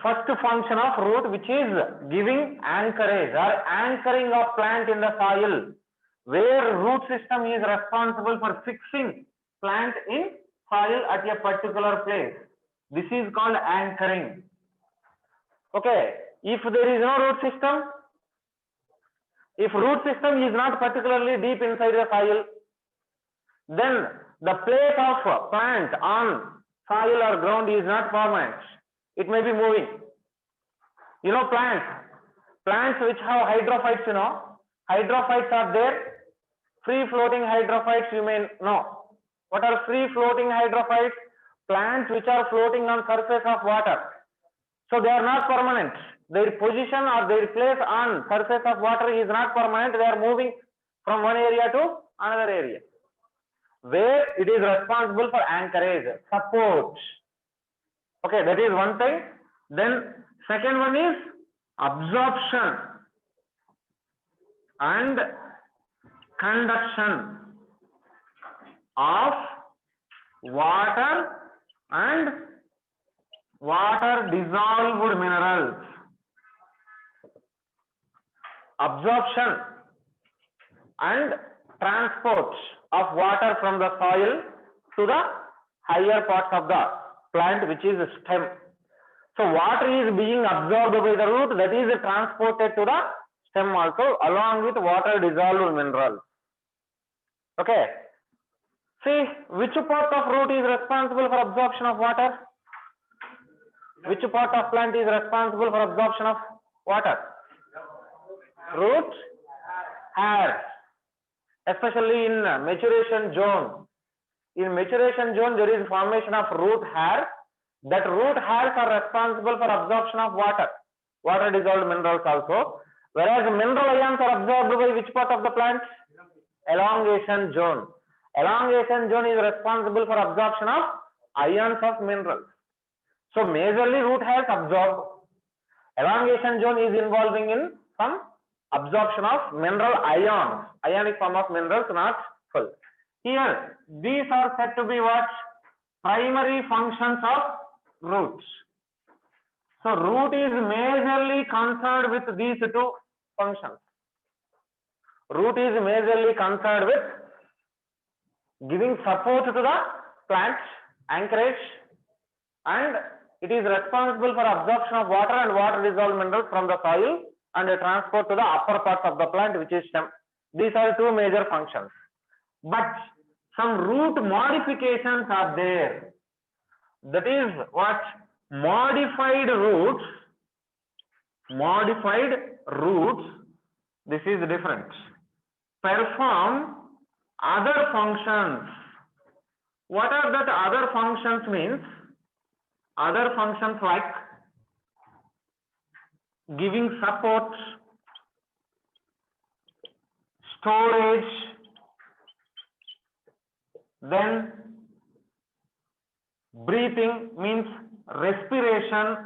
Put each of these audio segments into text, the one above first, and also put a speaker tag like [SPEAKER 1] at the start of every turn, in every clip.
[SPEAKER 1] first function of root, which is giving anchorage or anchoring of plant in the soil, where root system is responsible for fixing plant in soil at a particular place. This is called anchoring. Okay, if there is no root system, if root system is not particularly deep inside the soil, then the place of plant on soil or ground is not permanent. It may be moving. You know, plants which have hydrophytes, you know, hydrophytes are there. Free floating hydrophytes, you may know. What are free floating hydrophytes? Plants which are floating on surface of water. So they are not permanent. Their position or their place on surface of water is not permanent. They are moving from one area to another area, where it is responsible for anchorage, support. Okay, that is one thing. Then second one is absorption and conduction of water and water dissolved minerals. Absorption and transport of water from the soil to the higher parts of the plant, which is stem. So water is being absorbed by the root, that is transported to the stem also, along with water dissolved minerals. Okay. See, which part of root is responsible for absorption of water? Which part of plant is responsible for absorption of water? Root hair, especially in maturation zone. In maturation zone, there is formation of root hair. That root hairs are responsible for absorption of water, water dissolved minerals also. Whereas mineral ions are absorbed by which part of the plant? Elongation zone. Elongation zone is responsible for absorption of ions of minerals. So majorly root hairs absorb. Elongation zone is involving in some absorption of mineral ions, ionic form of minerals, not full. Here, these are said to be what? Primary functions of roots. So root is majorly concerned with these two functions. Root is majorly concerned with giving support to the plant, anchorage, and it is responsible for absorption of water and water dissolved minerals from the soil and transport to the upper parts of the plant, which is stem. These are two major functions. But some root modifications are there. That is what? Modified roots. Modified roots, this is different, perform other functions. What are that other functions means? Other functions like giving support, storage, then breathing means respiration,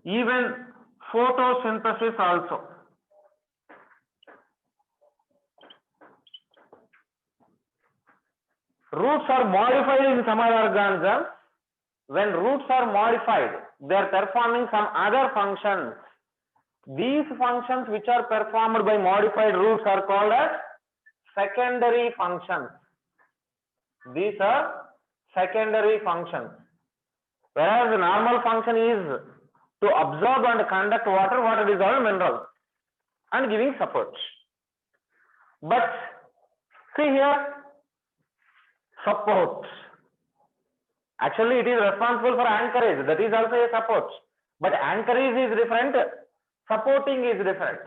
[SPEAKER 1] even photosynthesis also. Roots are modified in some other organisms. When roots are modified, they are performing some other functions. These functions which are performed by modified roots are called as secondary functions. These are secondary functions. Whereas the normal function is to absorb and conduct water, water dissolved minerals, and giving support. But see here, support. Actually, it is responsible for anchorage. That is also a support. But anchorage is different. Supporting is different.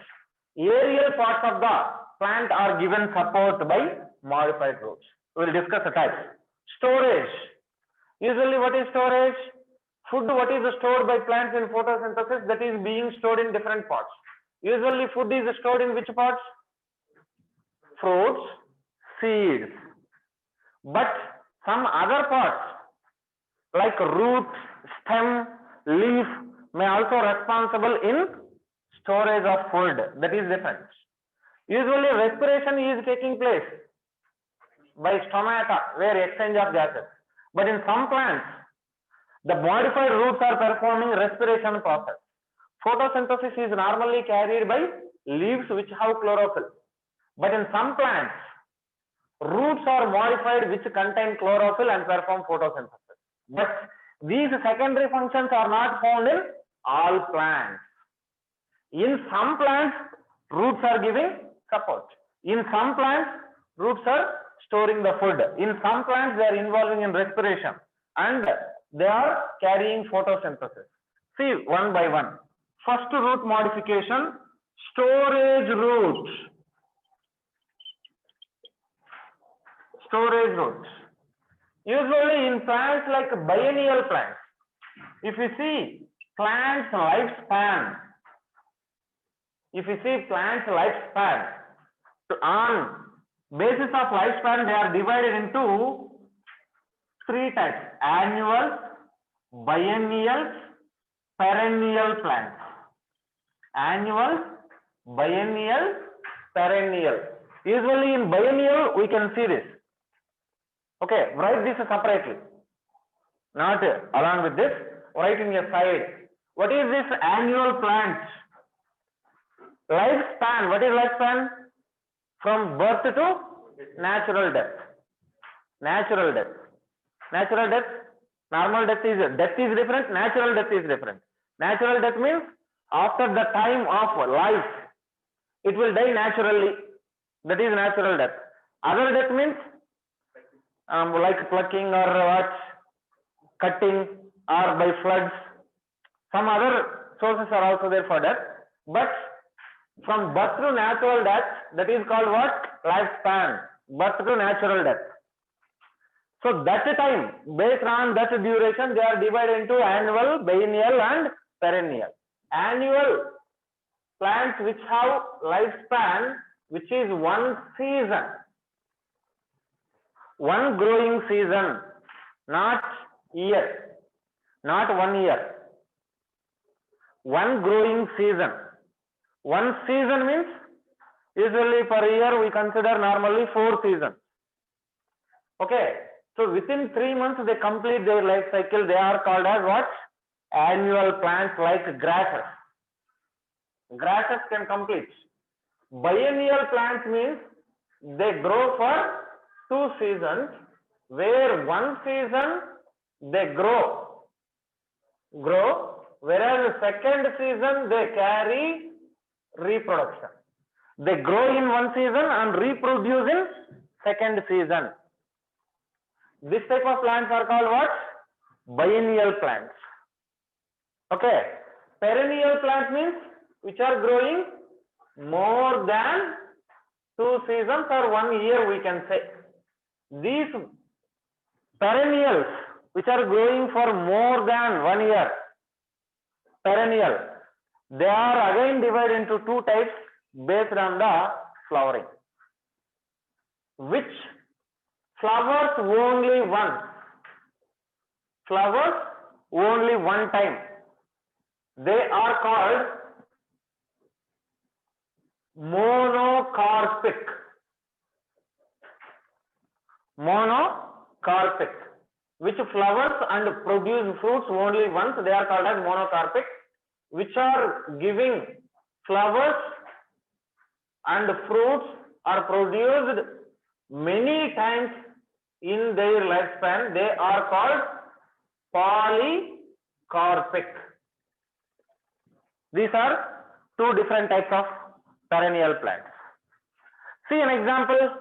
[SPEAKER 1] Aerial parts of the plant are given support by modified roots. We will discuss the types. Storage. Usually, what is storage? Food, what is stored by plants in photosynthesis, that is being stored in different parts. Usually, food is stored in which parts? Fruits, seeds. But some other parts like root, stem, leaf may also responsible in storage of food. That is different. Usually respiration is taking place by stomata, where exchange of gases. But in some plants, The modified roots are performing respiration process. Photosynthesis is normally carried by leaves which have chlorophyll. But in some plants, roots are modified which contain chlorophyll and perform photosynthesis. But these secondary functions are not found in all plants. In some plants, roots are giving support. In some plants, roots are storing the food. In some plants, they are involving in respiration and they are carrying photosynthesis. See one by one. First root modification, storage roots. Storage roots. Usually in plants like biennial plants, if you see plants lifespan, on basis of lifespan, they are divided into three types: annual, biennial, perennial plants. Annual, biennial, perennial. Usually in biennial, we can see this. Okay, write this separately. Not along with this, write in your side. What is this annual plant? Lifespan. What is lifespan? From birth to natural death. Natural death. Natural death. Normal death is different. Natural death is different. Natural death means after the time of life, it will die naturally. That is natural death. Other death means like plucking or what, cutting or by floods. Some other sources are also there for death. But from birth to natural death, that is called what? Lifespan. Birth to natural death. So that time, based on that duration, they are divided into annual, biennial and perennial. Annual plants which have lifespan, which is one season. One growing season, not year, not 1 year. One growing season. One season means usually per year we consider normally 4 seasons. Okay, so within 3 months they complete their life cycle. They are called as what? Annual plants like grasses. Grasses can complete. Biennial plants means they grow for 2 seasons, where one season they grow, whereas the second season they carry reproduction. They grow in one season and reproduce in second season. This type of plants are called what? Biennial plants. Okay. Perennial plants means which are growing more than 2 seasons or 1 year, we can say. These perennials which are growing for more than 1 year, perennial, they are again divided into 2 types based on the flowering. Which flowers only once, flowers only one time. They are called monocarpic. Monocarpic. Which flowers and produce fruits only once, they are called as monocarpic. Which are giving flowers and fruits are produced many times in their lifespan, they are called polycarpic. These are 2 different types of perennial plants. See an example.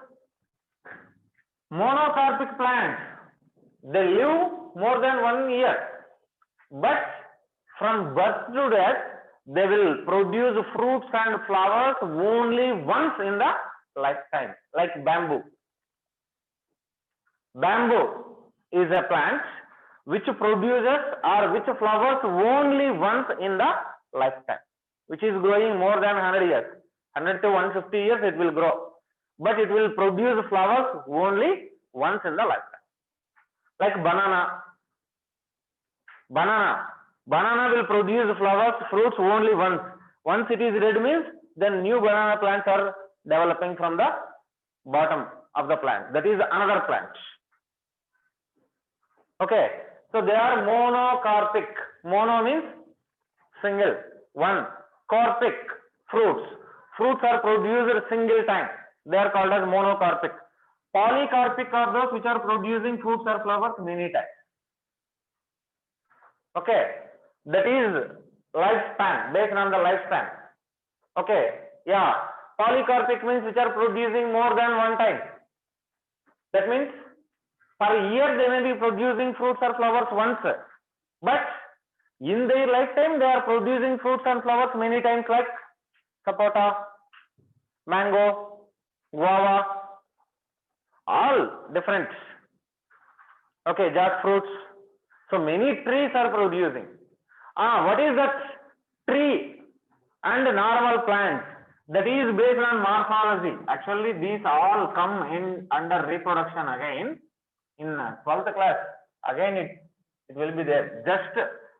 [SPEAKER 1] Monocarpic plants, they live more than 1 year, but from birth to death, they will produce fruits and flowers only once in the lifetime, like bamboo. Bamboo is a plant which produces or which flowers only once in the lifetime, which is growing more than 100 years. 100 to 150 years it will grow, but it will produce flowers only once in the lifetime. Like banana. Banana will produce flowers, fruits only once. Once it is red means then new banana plants are developing from the bottom of the plant. That is another plant. Okay. So they are monocarpic. Mono means single, one. Carpic, fruits. Fruits are produced single time. They are called as monocarpic. Polycarpic are those which are producing fruits or flowers many times. Okay, that is lifespan, based on the lifespan. Okay, yeah. Polycarpic means which are producing more than one time. That means per year they may be producing fruits or flowers once, but in their lifetime they are producing fruits and flowers many times, like sapota, mango, guava, all different. Okay, jackfruits. So many trees are producing. What is that tree and normal plants? That is based on morphology. Actually, these all come in under reproduction again in 12th class. Again, it will be there. Just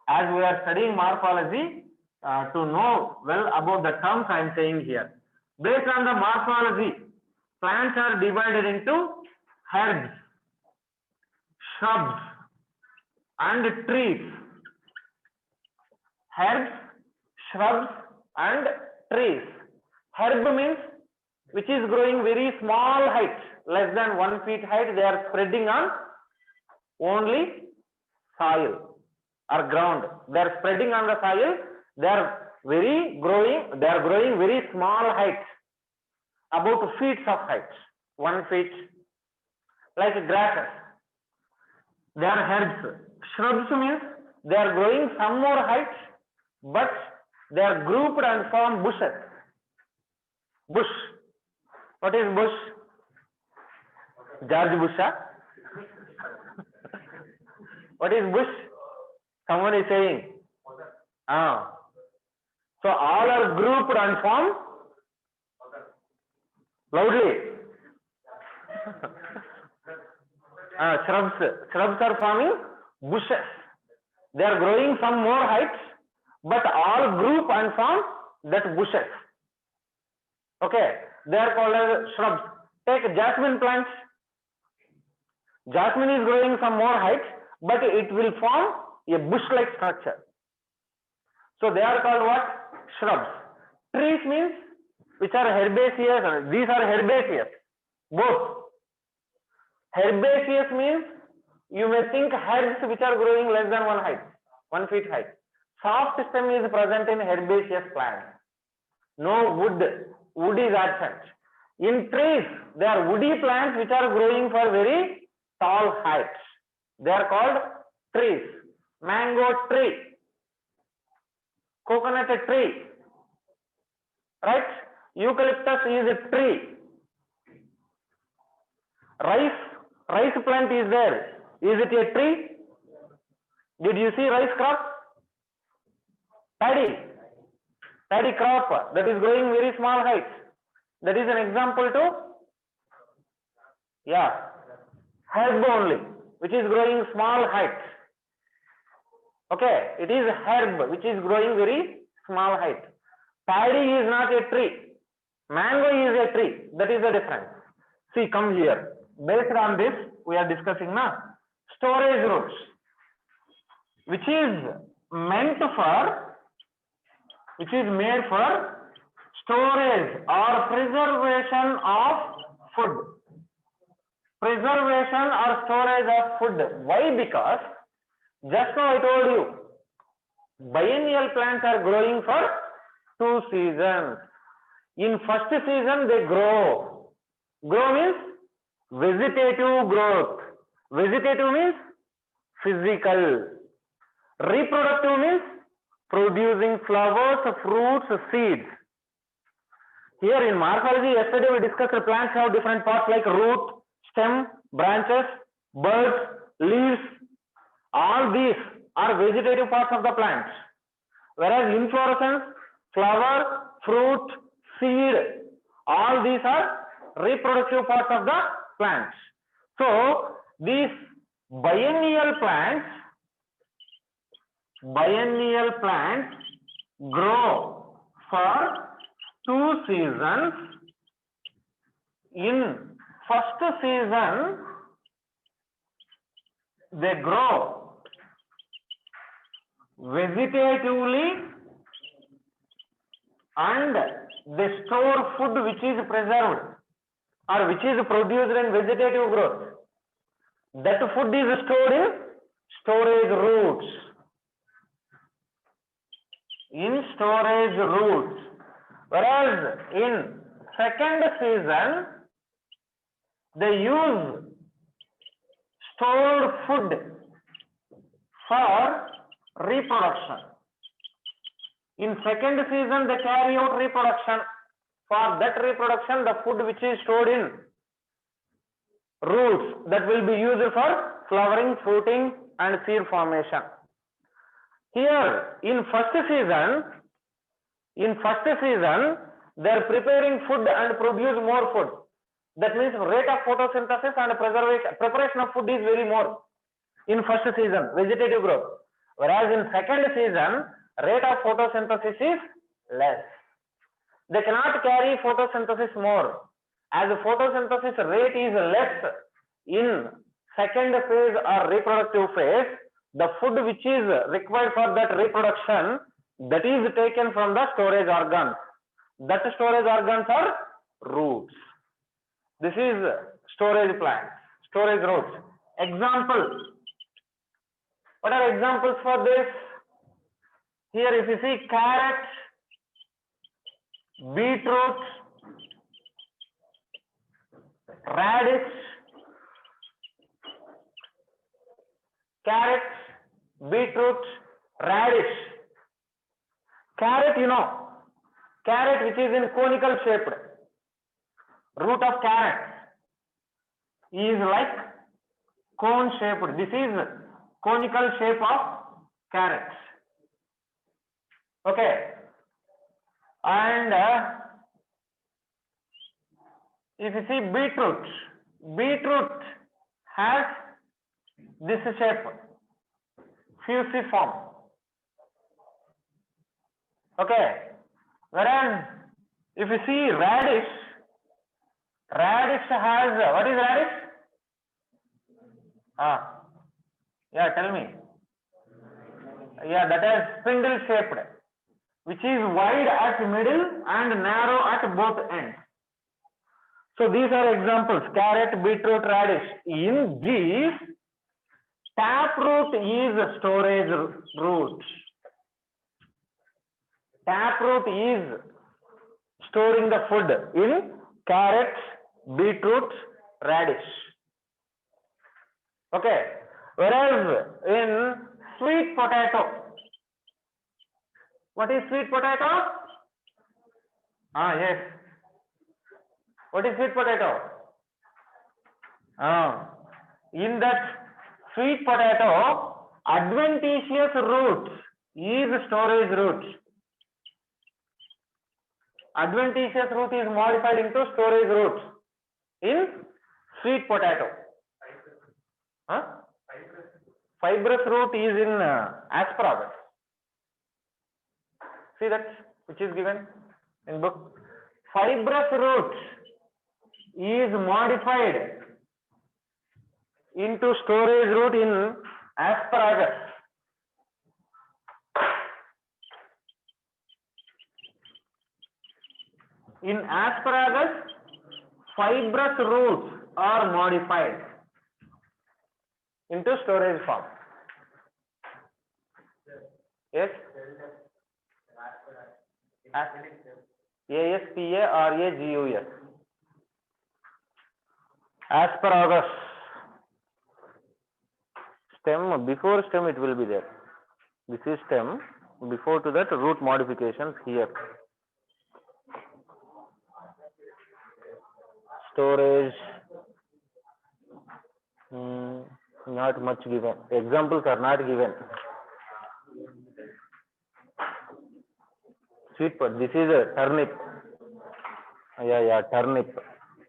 [SPEAKER 1] as we are studying morphology, to know well about the terms I am saying here. Based on the morphology, plants are divided into herbs, shrubs, and trees. Herbs, shrubs, and trees. Herb means which is growing very small height, less than 1 feet height. They are spreading on only soil or ground. They are spreading on the soil. They are growing very small height, about feet of height, 1 feet, like grasses. They are herbs. Shrubs means they are growing some more height, but they are grouped and form bushes. Bush. What is bush? George Bush. What is bush? Someone is saying. So all are grouped and form loudly. Shrubs are forming bushes. They are growing some more height, but all group and form that bushes. Okay, they are called as shrubs. Take jasmine plants. Jasmine is growing some more height, but it will form a bush-like structure. So they are called what? Shrubs. Trees means which are herbaceous. These are herbaceous. Both. Herbaceous means you may think herbs which are growing less than 1 feet height. Soft stem is present in herbaceous plants. No wood. Wood is absent. In trees, there are woody plants which are growing for very tall heights. They are called trees. Mango tree, coconut tree, right? Eucalyptus is a tree. Rice plant is there. Is it a tree? Did you see rice crop? Paddy crop that is growing very small height. That is an example to, herb only, which is growing small height. Okay, it is herb which is growing very small height. Paddy is not a tree. Mango is a tree. That is the difference. See, come here. Based on this, we are discussing now storage roots, which is made for storage or preservation of food. Preservation or storage of food. Why? Because just now I told you, biennial plants are growing for 2 seasons. In first season they grow. Grow means vegetative growth. Vegetative means physical. Reproductive means producing flowers, fruits, seeds. Here in morphology, yesterday we discussed the plants have different parts like root, stem, branches, buds, leaves. All these are vegetative parts of the plant. Whereas inflorescence, flower, fruit, seed, all these are reproductive parts of the plants. So these biennial plants grow for 2 seasons. In first season they grow vegetatively and they store food which is preserved or which is produced in vegetative growth. That food is stored in storage roots. In storage roots. Whereas in second season, they use stored food for reproduction. In second season, they carry out reproduction. For that reproduction, the food which is stored in roots that will be used for flowering, fruiting, and seed formation. Here, in first season, they are preparing food and produce more food. That means rate of photosynthesis and preparation of food is very more in first season, vegetative growth. Whereas in second season, rate of photosynthesis is less. They cannot carry photosynthesis more. As the photosynthesis rate is less in second phase or reproductive phase, the food which is required for that reproduction, that is taken from the storage organs. That storage organs are roots. This is storage plants, storage roots. Example. What are examples for this? Here if you see carrot, beetroot, radish, carrot, beetroot, radish. Carrot, you know, carrot which is in conical shaped. Root of carrot is like cone shaped. This is conical shape of carrot. Okay. And if you see beetroot, beetroot has this shape, fusiform. Okay. Whereas if you see radish, radish has, what is radish? Yeah, tell me. Yeah, that is spindle shaped, which is wide at middle and narrow at both ends. So these are examples: carrot, beetroot, radish. In these, taproot is storage root. Taproot is storing the food in carrot, beetroot, radish. Okay. Whereas in sweet potato, what is sweet potato? Yes. What is sweet potato? In that sweet potato, adventitious root is storage root. Adventitious root is modified into storage root in sweet potato. Fibrous root is in asparagus. See that which is given in book. Fibrous root is modified into storage root in asparagus. In asparagus, fibrous roots are modified into storage form. Yes? ASPARAGUS. Asparagus. Stem, before stem it will be there. This is stem. Before to that, root modifications here. Storage, not much given. Examples are not given. Sweet pot, this is a turnip. Yeah, turnip.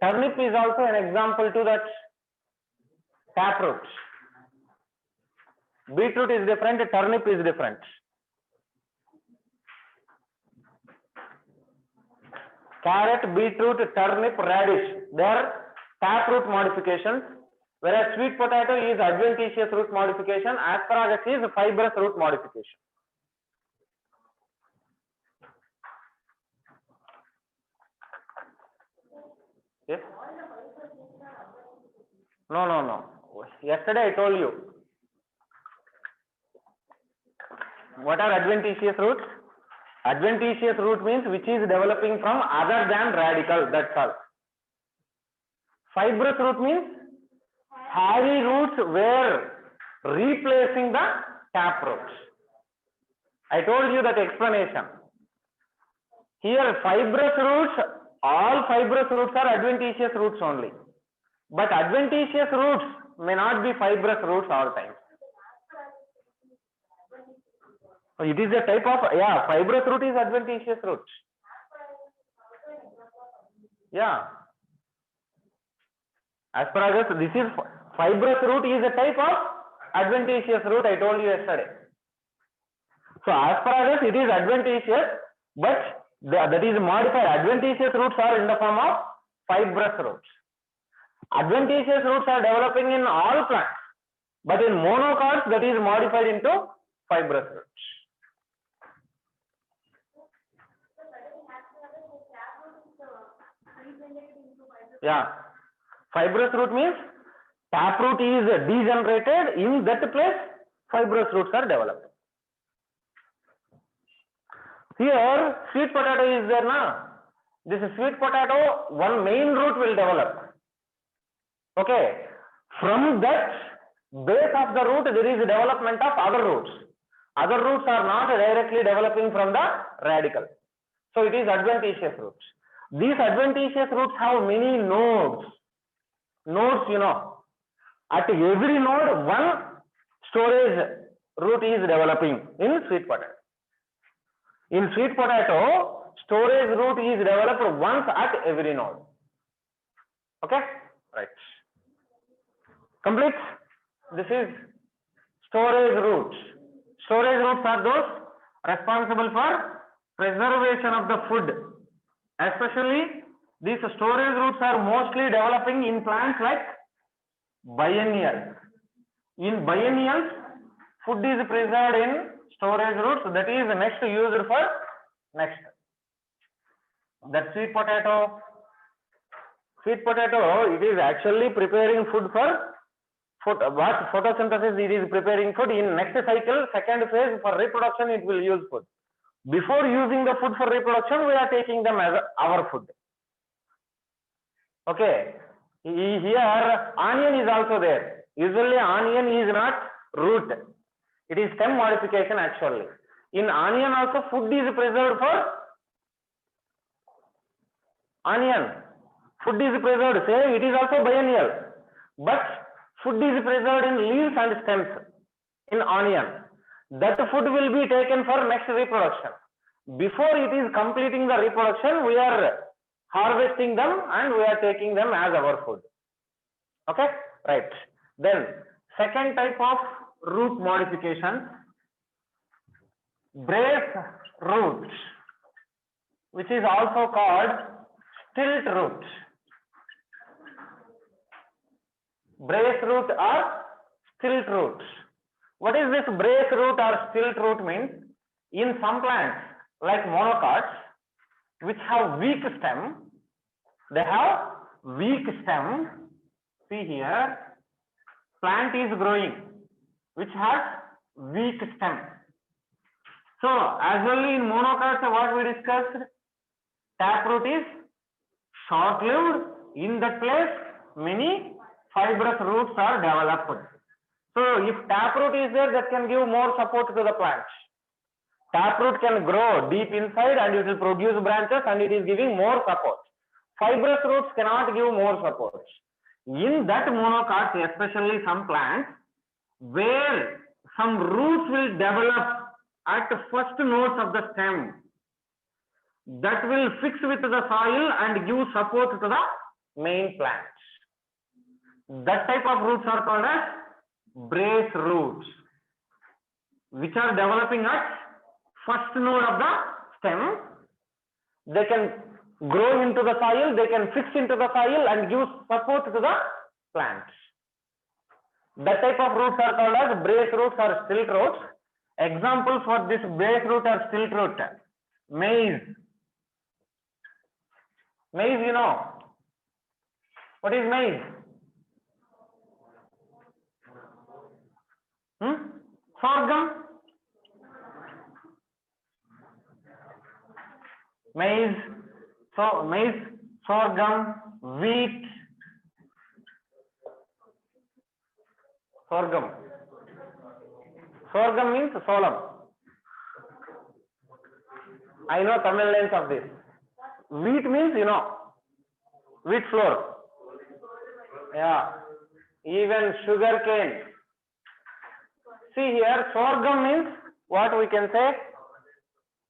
[SPEAKER 1] Turnip is also an example to that taproot. Beetroot is different, turnip is different. Carrot, beetroot, turnip, radish, they are taproot modifications, whereas sweet potato is adventitious root modification, asparagus is fibrous root modification. Yes. No, no, no. Yesterday I told you. What are adventitious roots? Adventitious root means which is developing from other than radical, that's all. Fibrous root means hairy roots were replacing the tap roots. I told you that explanation. Here fibrous roots, all fibrous roots are adventitious roots only. But adventitious roots may not be fibrous roots all times. It is a type of, yeah, fibrous root is adventitious root. Yeah. Asparagus, this is fibrous root is a type of adventitious root, I told you yesterday. So asparagus, it is adventitious, but that is modified. Adventitious roots are in the form of fibrous roots. Adventitious roots are developing in all plants, but in monocots that is modified into fibrous roots. Yeah, fibrous root means taproot is degenerated, in that place fibrous roots are developed. Here sweet potato is there now. This sweet potato, one main root will develop. Okay, from that base of the root there is development of other roots. Other roots are not directly developing from the radical. So it is adventitious roots. These adventitious roots have many nodes. Nodes, you know. At every node, one storage root is developing in sweet potato. In sweet potato, storage root is developed once at every node. Okay? Right. Complete? This is storage roots. Storage roots are those responsible for preservation of the food. Especially, these storage roots are mostly developing in plants like biennials. In biennials, food is preserved in storage roots, that is next used for next. That sweet potato, it is actually preparing food for photosynthesis, it is preparing food. In next cycle, second phase for reproduction, it will use food. Before using the food for reproduction, we are taking them as our food. Okay. Here, onion is also there. Usually, onion is not root. It is stem modification actually. In onion also, food is preserved for onion. Food is preserved. Say it is also biennial. But food is preserved in leaves and stems in onion. That food will be taken for next reproduction. Before it is completing the reproduction, we are harvesting them and we are taking them as our food. Okay, right. Then second type of root modification, brace roots, which is also called stilt root. Brace root or stilt roots. What is this brace root or stilt root means? In some plants like monocots, which have weak stem, they have weak stem. See here, plant is growing, which has weak stem. So, as only in monocots, what we discussed, taproot is short-lived. In that place, many fibrous roots are developed. So, if taproot is there, that can give more support to the plant. Taproot can grow deep inside and it will produce branches and it is giving more support. Fibrous roots cannot give more support. In that monocots, especially some plants, where some roots will develop at the first nodes of the stem, that will fix with the soil and give support to the main plant. That type of roots are called as brace roots, which are developing at first node of the stem. They can grow into the soil, they can fix into the soil and give support to the plant. That type of roots are called as brace roots or stilt roots. Example for this brace root or stilt root, maize. Maize, you know, What is maize? Sorghum. Maize. So maize, sorghum, wheat. Sorghum. Sorghum means solam. I know Tamil names of this. Wheat means, you know, wheat flour. Yeah. Even sugar cane. See here, sorghum means what we can say?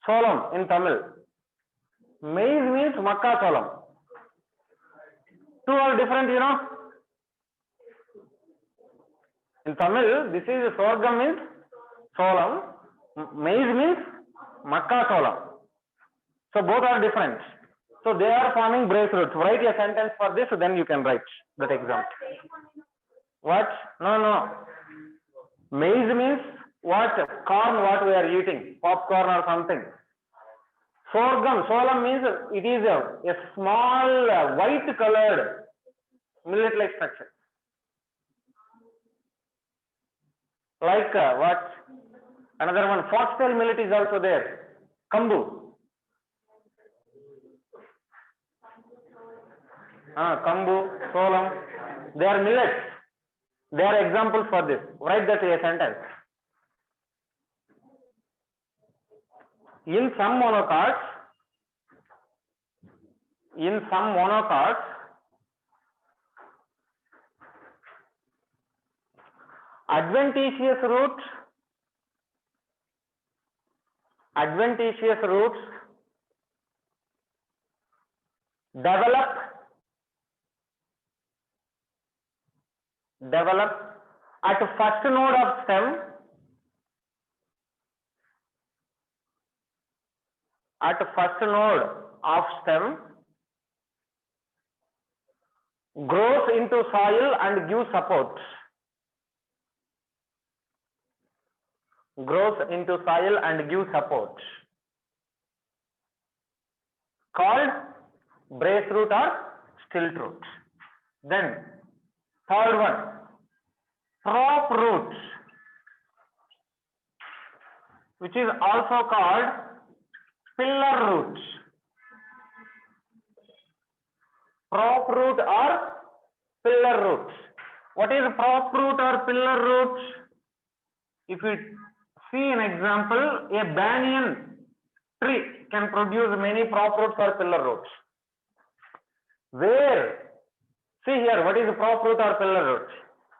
[SPEAKER 1] Solam in Tamil. Maize means makka solam. Two are different, you know. In Tamil, this is sorghum means solam. Maize means makka solam. So both are different. So they are forming brace roots. Write a sentence for this, then you can write that example. What? No. Maize means what? Corn, what we are eating, popcorn or something. Sorghum, solam means it is a small white colored millet-like structure. Like what? Another one, foxtail millet is also there. Kambu. Kambu, solam, they are millets. They are examples for this. Write that in a sentence. In some monocots, adventitious roots develop at first node of stem, grows into soil and gives support. Called brace root or stilt root. Then third one, prop root, which is also called pillar root. Prop root or pillar root. What is prop root or pillar root? If you see an example, a banyan tree can produce many prop roots or pillar roots. Where, see here, what is a prop root or pillar root?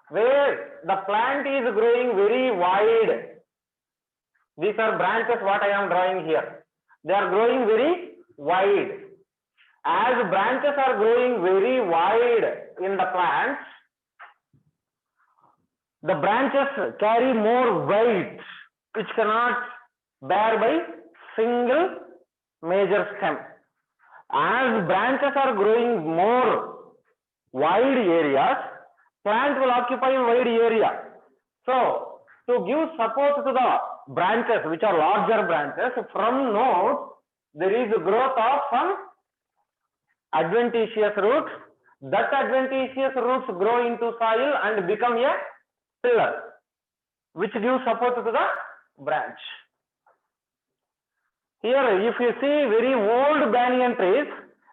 [SPEAKER 1] Where the plant is growing very wide. These are branches what I am drawing here. They are growing very wide. As branches are growing very wide in the plants, the branches carry more weight which cannot bear by single major stem. As branches are growing more wide areas, plant will occupy a wide area. So, to give support to the branches which are larger branches, from nodes there is a growth of some adventitious roots. That adventitious roots grow into soil and become a pillar which gives support to the branch. Here, if you see very old banyan trees,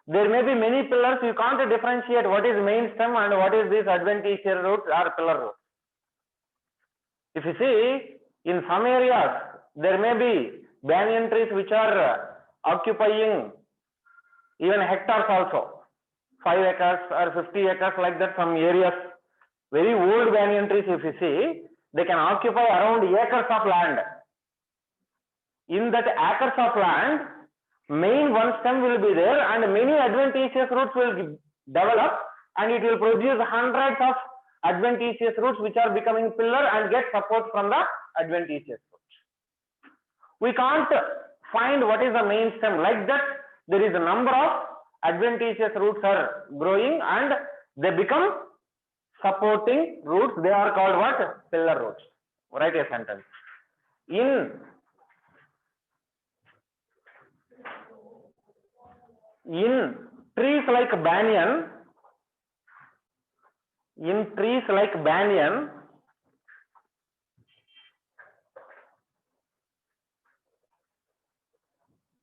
[SPEAKER 1] there may be many pillars. You can't differentiate what is main stem and what is this adventitious root or pillar root. If you see, in some areas, there may be banyan trees which are occupying even hectares also, 5 acres or 50 acres, like that. Some areas, very old banyan trees, if you see, they can occupy around acres of land. In that acres of land, main one stem will be there and many adventitious roots will develop, and it will produce hundreds of adventitious roots which are becoming pillar and get support from the adventitious roots. We can't find what is the main stem. Like that, there is a number of adventitious roots are growing and they become supporting roots. They are called what? Pillar roots. Write a sentence. In trees like banyan, in trees like banyan,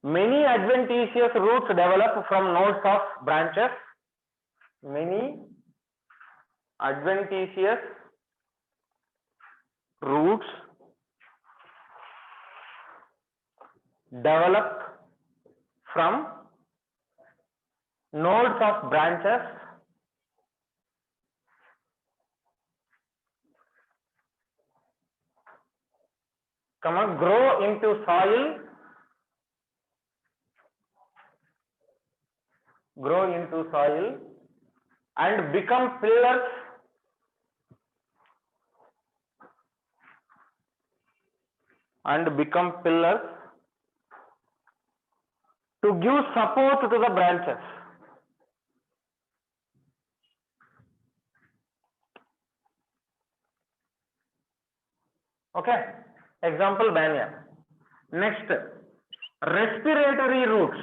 [SPEAKER 1] many adventitious roots develop from nodes of branches. Many adventitious roots develop from nodes of branches grow into soil, and become pillars to give support to the branches. Okay, example banyan. Next, respiratory roots.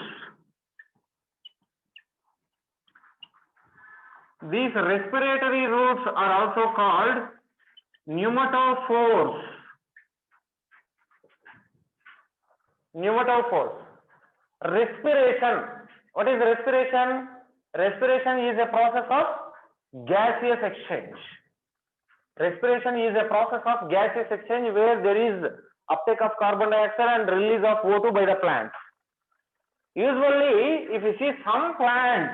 [SPEAKER 1] These respiratory roots are also called pneumatophores. Respiration. What is respiration? Respiration is a process of gaseous exchange. Respiration is a process of gaseous exchange where there is uptake of carbon dioxide and release of O2 by the plants. Usually, if you see some plants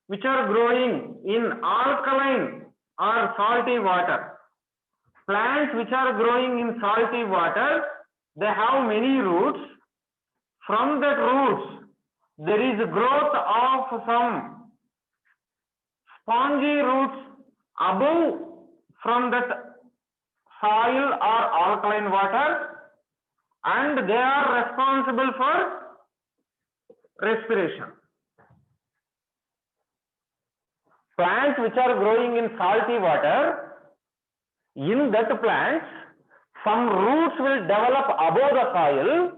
[SPEAKER 1] which are growing in alkaline or salty water, plants which are growing in salty water, they have many roots. From that roots, there is growth of some spongy roots above from that soil or alkaline water, and they are responsible for respiration. Plants which are growing in salty water, in that plants, some roots will develop above the soil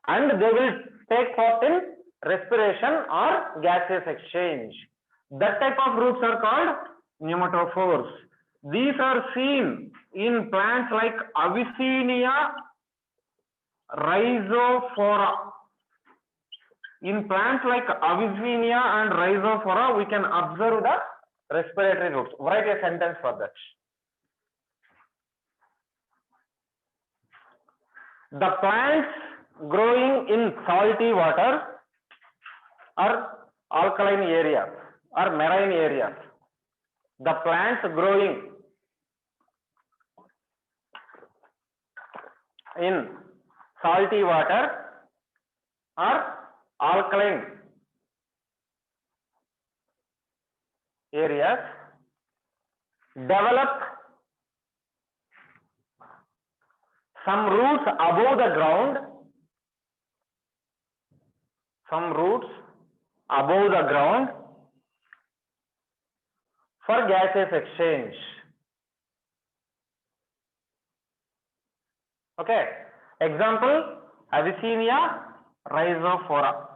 [SPEAKER 1] and they will take part in respiration or gaseous exchange. That type of roots are called pneumatophores. These are seen in plants like Avicennia rhizophora. In plants like Avicennia and rhizophora, we can observe the respiratory roots. Write a sentence for that. The plants growing in salty water or alkaline areas or marine areas. The plants growing in salty water or alkaline areas develop some roots above the ground, for gaseous exchange. Okay, example Avicennia rhizophora.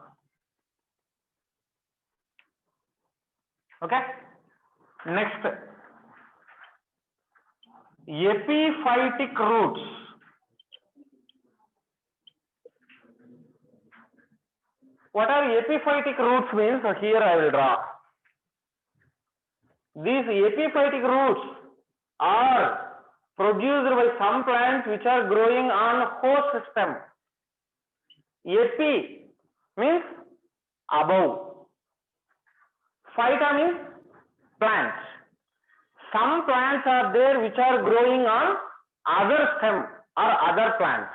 [SPEAKER 1] Okay, next, epiphytic roots. What are epiphytic roots means? So here I will draw. These epiphytic roots are produced by some plants which are growing on host stem. Epi means above. Phyta means plants. Some plants are there which are growing on other stem or other plants.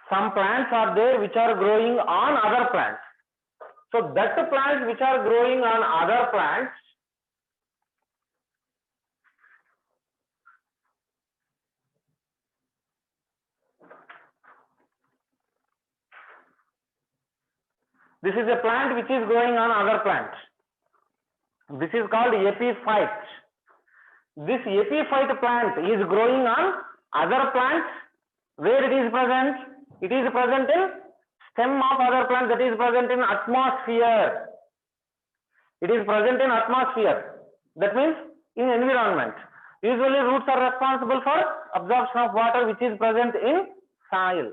[SPEAKER 1] Some plants are there which are growing on other plants. So that plants which are growing on other plants, this is a plant which is growing on other plants. This is called epiphyte. This epiphyte plant is growing on other plants. Where it is present? It is present in stem of other plant, that is present in atmosphere. It is present in atmosphere. That means in environment. Usually roots are responsible for absorption of water which is present in soil.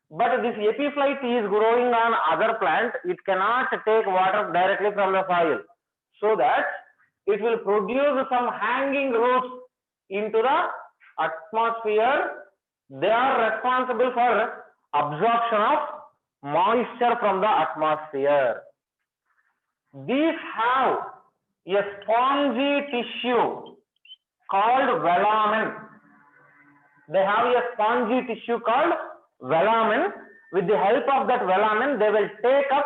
[SPEAKER 1] But this epiphyte is growing on other plant, it cannot take water directly from the soil. So that it will produce some hanging roots into the atmosphere. They are responsible for absorption of moisture from the atmosphere. These have a spongy tissue called velamen. They have a spongy tissue called velamen. With the help of that velamen, they will take up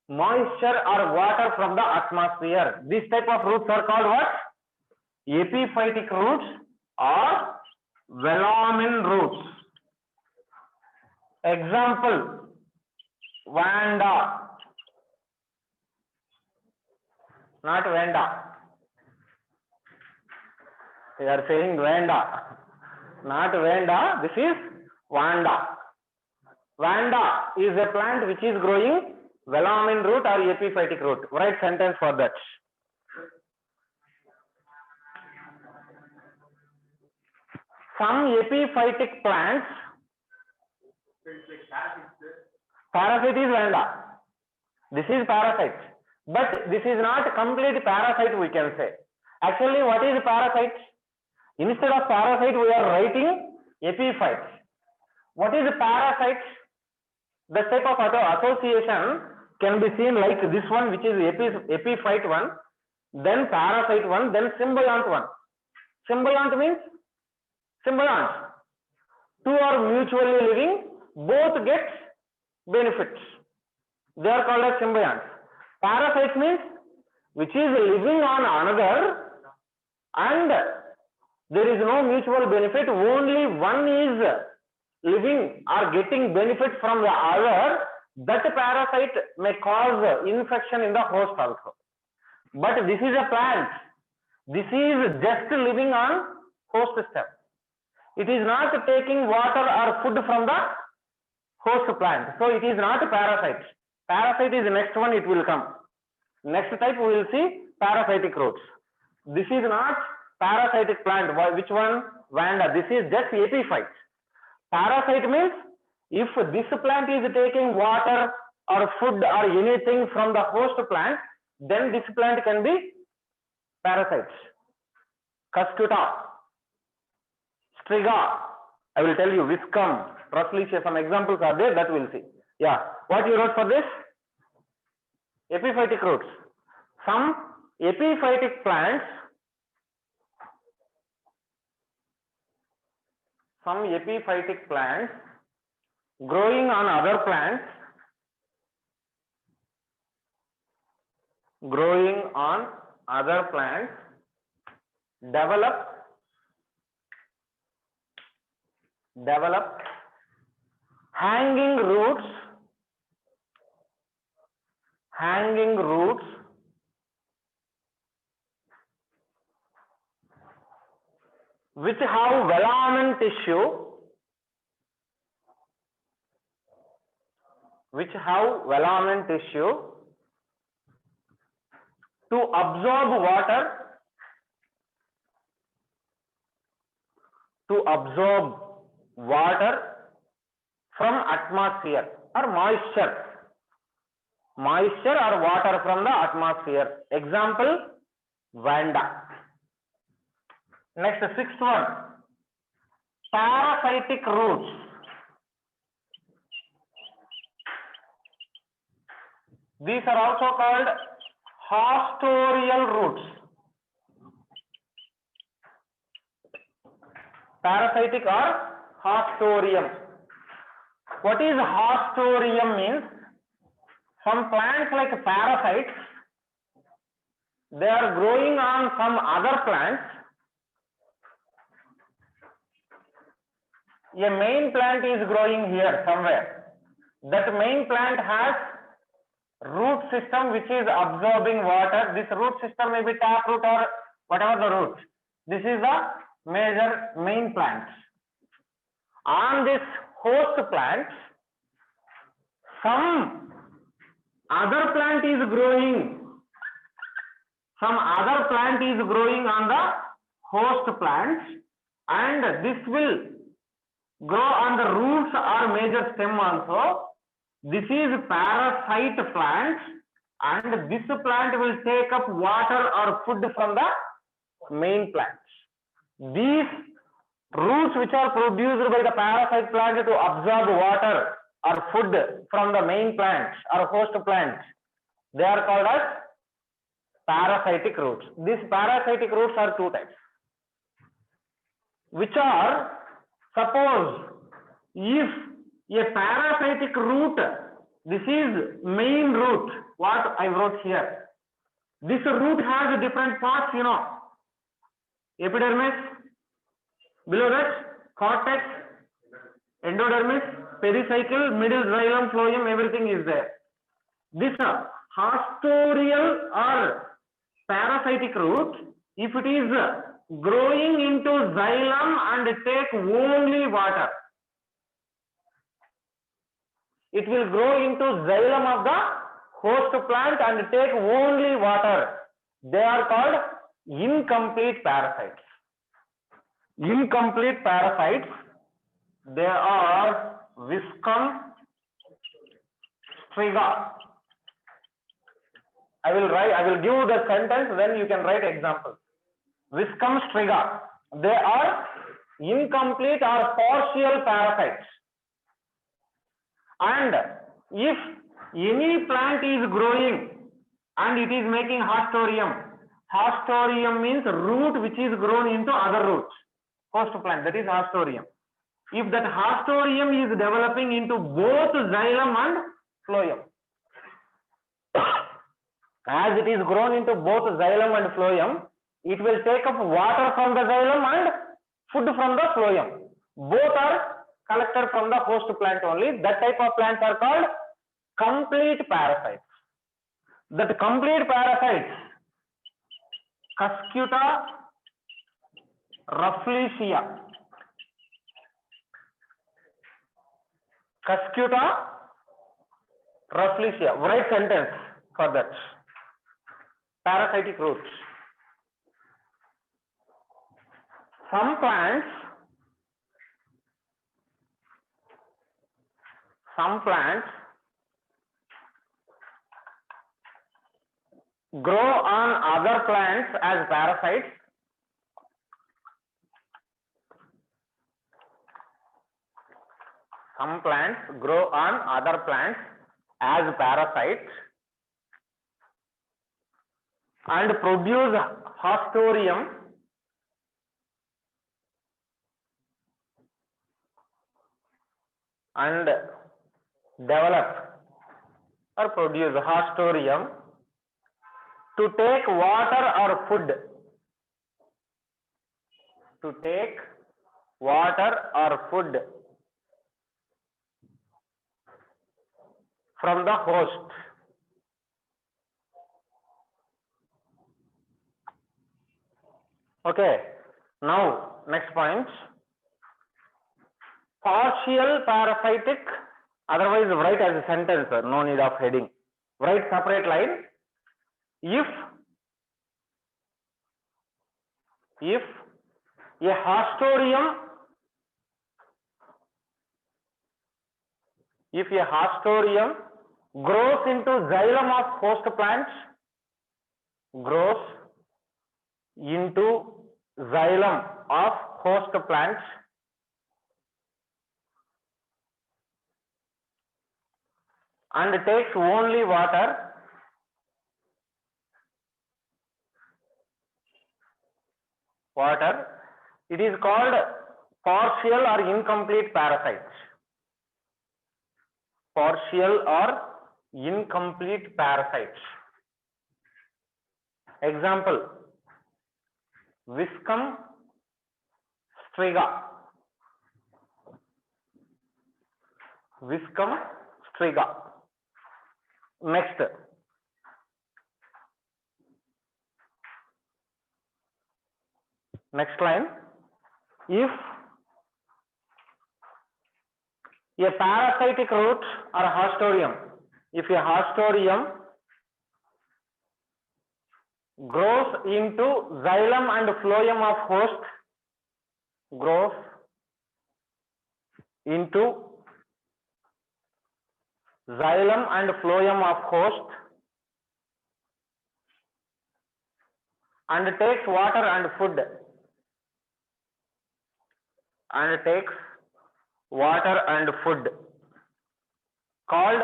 [SPEAKER 1] moisture or water from the atmosphere. This type of roots are called what? Epiphytic roots or velamen roots. Example, Vanda, not Vanda. They are saying Vanda, not Vanda. This is Vanda. Vanda is a plant which is growing velamen root or epiphytic root. Write sentence for that. Some epiphytic plants, parasite is Vanda. This is parasite, but this is not complete parasite, we can say. Actually, what is parasite? Instead of parasite, we are writing epiphyte. What is parasite? The type of association can be seen like this one, which is epiphyte one, then parasite one, then symbiont one. Symbiont means symbiont. Two are mutually living, both get benefits. They are called as symbionts. Parasite means which is living on another and there is no mutual benefit, only one is living or getting benefit from the other. That parasite may cause infection in the host also. But this is a plant. This is just living on host system. It is not taking water or food from the host plant. So it is not a parasite. Parasite is the next one, it will come. Next type we will see parasitic roots. This is not parasitic plant. Which one? Vanda. This is just epiphyte. Parasite means if this plant is taking water or food or anything from the host plant, then this plant can be parasites. Cuscuta, Striga, I will tell you, Viscum, Truslicia, some examples are there that we'll see. Yeah, what you wrote for this? Epiphytic roots. Some epiphytic plants, growing on other plants, develop hanging roots which have velamen tissue, to absorb water from atmosphere or moisture or water from the atmosphere. Example, Vanda. Next, the sixth one, parasitic roots. These are also called hostorial roots. Parasitic or hostorium. What is hostorium means? Some plants like parasites, they are growing on some other plants. A main plant is growing here somewhere. That main plant has root system which is absorbing water. This root system may be tap root or whatever the root. This is the main plant. On this host plant, some other plant is growing some other plant is growing on the host plant, and this will grow on the roots or major stem also. This is parasite plant, and this plant will take up water or food from the main plant. These roots which are produced by the parasite plant to absorb water or food from the main plant or host plant, they are called as parasitic roots. These parasitic roots are two types, which are, suppose if a parasitic root, this is main root, what I wrote here. This root has different parts, you know, epidermis, below that cortex, endodermis, pericycle, middle xylem, phloem, everything is there. This hostorial or parasitic root, if it is growing into xylem and take only water, it will grow into xylem of the host plant and take only water. They are called incomplete parasites. Incomplete parasites, they are Viscum striga. I will give the sentence, then you can write examples. Viscum striga, they are incomplete or partial parasites. And if any plant is growing and it is making hostorium, hostorium means root which is grown into other roots, host plant, that is hostorium. If that hostorium is developing into both xylem and phloem, as it is grown into both xylem and phloem, it will take up water from the xylem and food from the phloem. Both are collected from the host plant only. That type of plants are called complete parasites. That complete parasites, Cuscuta rafflesia. Cuscuta rafflesia. Write sentence for that. Parasitic roots. Some plants grow on other plants as parasites. Some plants grow on other plants as parasites and produce hostorium and develop or produce hostorium to take water or food. To take water or food from the host. Okay, now next point. Partial parasitic, otherwise write as a sentence, no need of heading. Write separate line. If a hostorium grows into xylem of host plants, grows into xylem of host plants, and takes only water, it is called partial or incomplete parasites. Partial or incomplete parasites. Example, Viscum striga. Viscum striga. Next, next line. If a parasitic root or hostorium, if a hostorium grows into xylem and phloem of host, grows into xylem and phloem of host and takes water and food, and takes water and food, called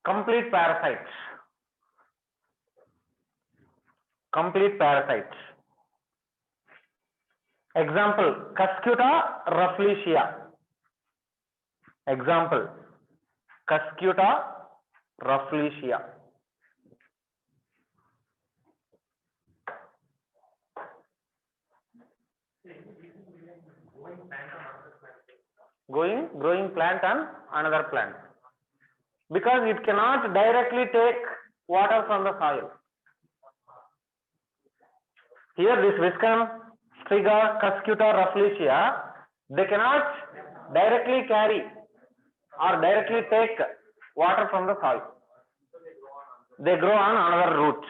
[SPEAKER 1] complete parasites. Complete parasites. Example, Cuscuta rafflesia. Example, Cuscuta rafflesia. Growing plant on another plant, because it cannot directly take water from the soil. Here this Viscum, Striga, Cuscuta rafflesia, they cannot directly carry or directly take water from the soil. They grow on another roots.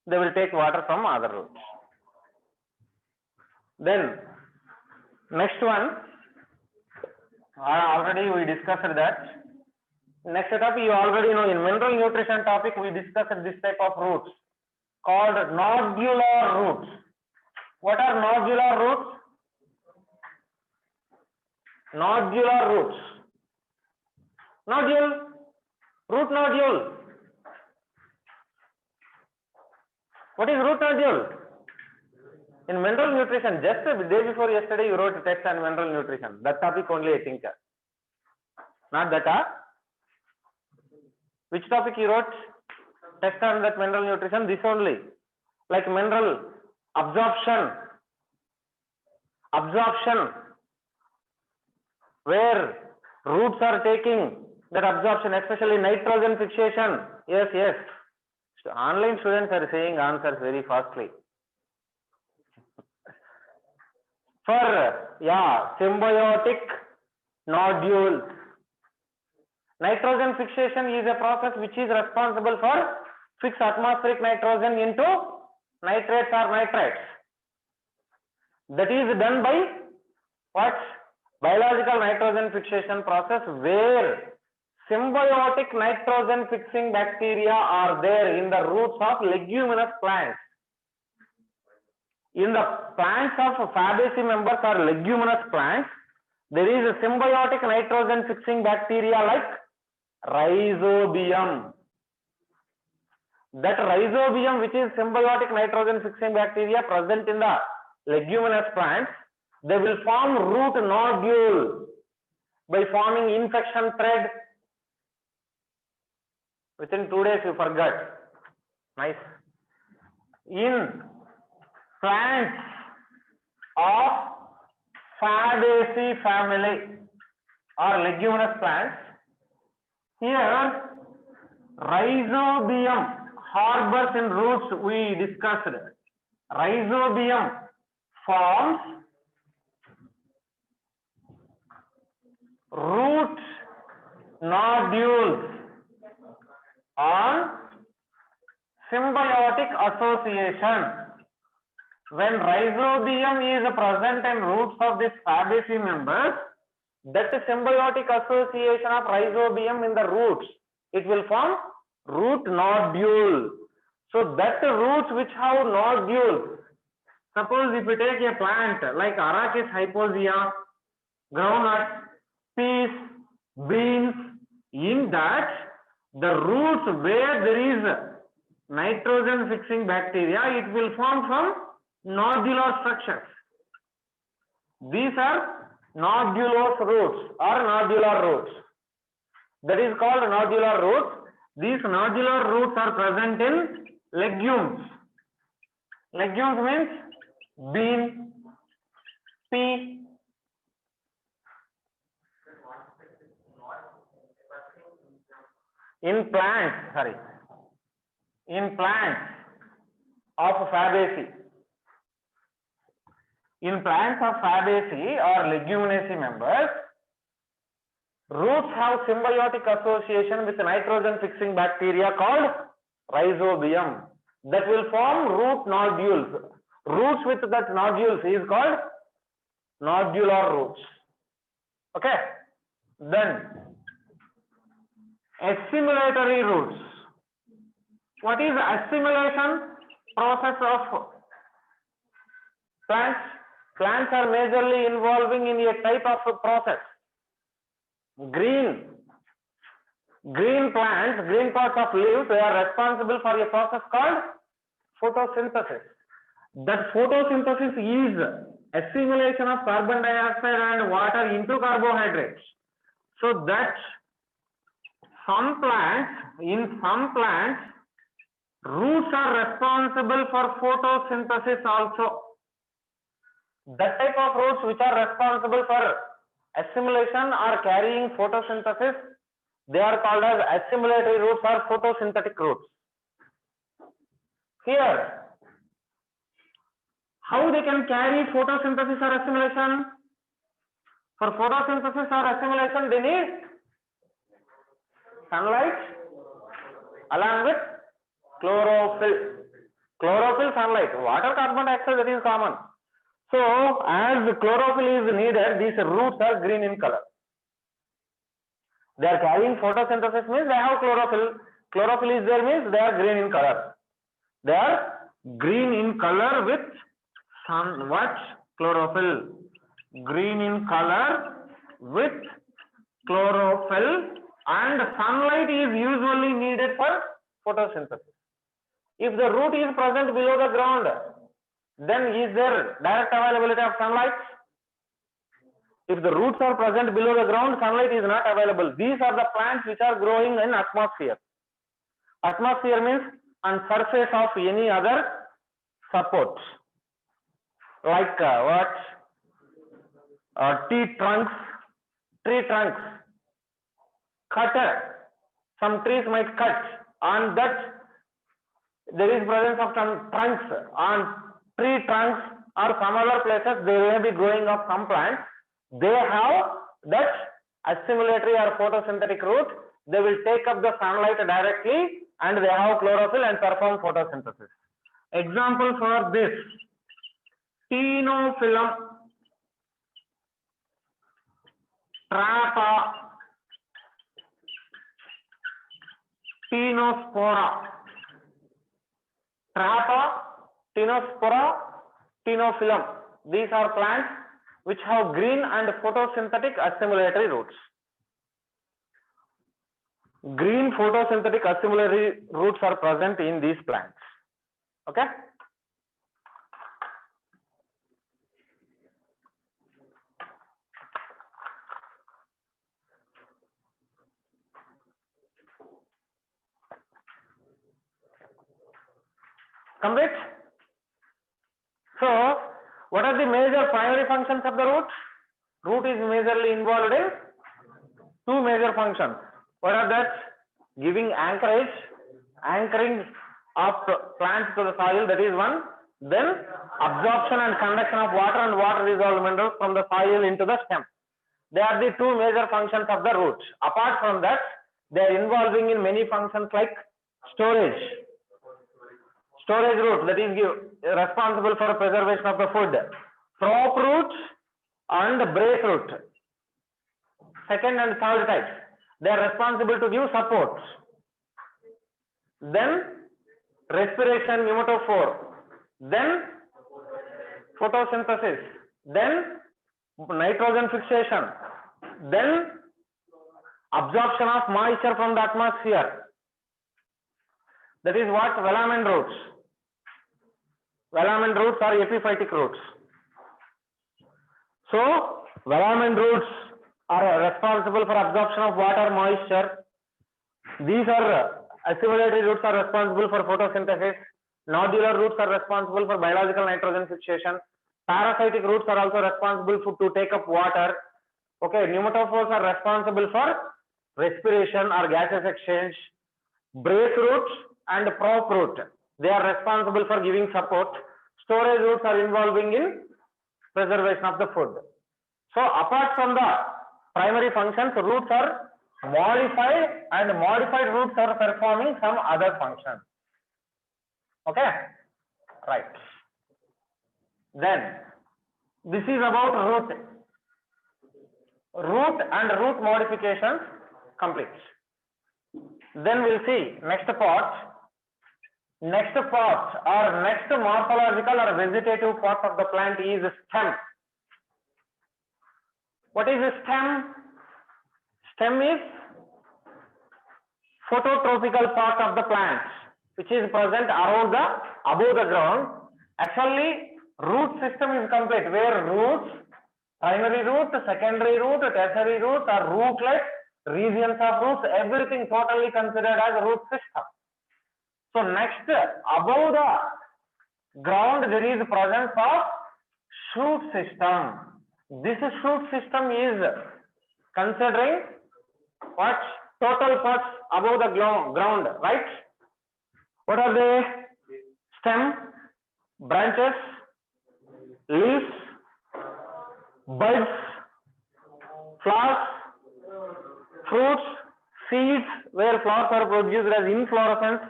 [SPEAKER 1] They will take water from other roots. Then next one, already we discussed that. Next topic you already know, in mineral nutrition topic we discussed this type of roots called nodular roots. What are nodular roots? Nodular roots. Nodule, root nodule. What is root nodule? In mineral nutrition, just the day before yesterday you wrote a text on mineral nutrition. That topic only I think. Not that. Which topic you wrote? Text on that mineral nutrition, this only. Like mineral absorption. Absorption. Where roots are taking that absorption, especially nitrogen fixation. Yes, yes. So online students are saying answers very fastly. For, yeah, symbiotic nodules. Nitrogen fixation is a process which is responsible for fix atmospheric nitrogen into nitrates or nitrites. That is done by what? Biological nitrogen fixation process, where symbiotic nitrogen fixing bacteria are there in the roots of leguminous plants. In the plants of Fabaceae members or leguminous plants, there is a symbiotic nitrogen fixing bacteria like Rhizobium. That Rhizobium, which is symbiotic nitrogen fixing bacteria present in the leguminous plants, they will form root nodule by forming infection thread. Within 2 days you forgot. Nice. In plants of Fabaceae family or leguminous plants, here Rhizobium harbors in roots. We discussed. Rhizobium forms root nodules on symbiotic association. When Rhizobium is present in roots of this Fabaceae members, that symbiotic association of Rhizobium in the roots, it will form root nodule. So that roots which have nodules, suppose if you take a plant like Arachis hypoxia, groundnut, peas, beans, in that the roots where there is nitrogen fixing bacteria, it will form from nodular structures. These are nodulose roots or nodular roots. That is called nodular roots. These nodular roots are present in legumes. Legumes means bean, pea. In plants of Fabaceae. In plants of Fabaceae or Leguminaceae members, roots have symbiotic association with nitrogen fixing bacteria called rhizobium, that will form root nodules. Roots with that nodules is called nodular roots. Okay. Then assimilatory roots. What is assimilation? Process of plants. Plants are majorly involving in a type of process. Green plants, green parts of leaves, they are responsible for a process called photosynthesis. That photosynthesis is assimilation of carbon dioxide and water into carbohydrates. So that in some plants, roots are responsible for photosynthesis also. That type of roots which are responsible for assimilation or carrying photosynthesis, they are called as assimilatory roots or photosynthetic roots. Here, how they can carry photosynthesis or assimilation? For photosynthesis or assimilation, they need sunlight along with chlorophyll. Chlorophyll, sunlight, water, carbon dioxide, that is common. So, as chlorophyll is needed, these roots are green in color. They are carrying photosynthesis means they have chlorophyll. Chlorophyll is there means they are green in color. They are green in color with chlorophyll. Green in color with chlorophyll, and sunlight is usually needed for photosynthesis. If the root is present below the ground, then is there direct availability of sunlight? If the roots are present below the ground, sunlight is not available. These are the plants which are growing in atmosphere. Atmosphere means on surface of any other support, like tree trunks. Cut. Some trees might cut. On that, there is presence of some trunks. On tree trunks or some other places, they may be growing of some plants. They have that assimilatory or photosynthetic root. They will take up the sunlight directly, and they have chlorophyll and perform photosynthesis. Example for this: Ctenophyllum, Trapa, Ctenospora. Trapa, Ctenospora, Ctenophyllum. These are plants which have green and photosynthetic assimilatory roots. Green photosynthetic assimilatory roots are present in these plants. Okay. Complete? So, what are the major primary functions of the root? Root is majorly involved in two major functions. What are that? Giving anchoring of plants to the soil, that is one. Then absorption and conduction of water and water dissolved minerals from the soil into the stem. They are the two major functions of the root. Apart from that, they are involving in many functions like storage. Storage root, that is responsible for preservation of the food. Prop root and brace root. Second and third types. They are responsible to give support. Then respiration, pneumatophore. Then photosynthesis. Then nitrogen fixation. Then absorption of moisture from the atmosphere. That is what velamen roots. Velamen roots are epiphytic roots. So, velamen roots are responsible for absorption of water, moisture. These are assimilatory roots are responsible for photosynthesis. Nodular roots are responsible for biological nitrogen fixation. Parasitic roots are also responsible to take up water. Okay, pneumatophores are responsible for respiration or gaseous exchange. Brace roots and prop root, they are responsible for giving support. Storage roots are involving in preservation of the food. So apart from the primary functions, roots are modified, and modified roots are performing some other functions. Okay, right. Then this is about root and root modifications complete. Then we'll see next part or next morphological or vegetative part of the plant is stem. What is a stem? Stem is phototropical part of the plant which is present around above the ground. Actually, root system is complete where roots, primary root, secondary root, tertiary root or rootlet, regions of roots, everything totally considered as root system. So next, above the ground there is presence of shoot system. This shoot system is considering what? Total parts above the ground, right? What are they? Stem, branches, leaves, buds, flowers, fruits, seeds, where flowers are produced as inflorescence,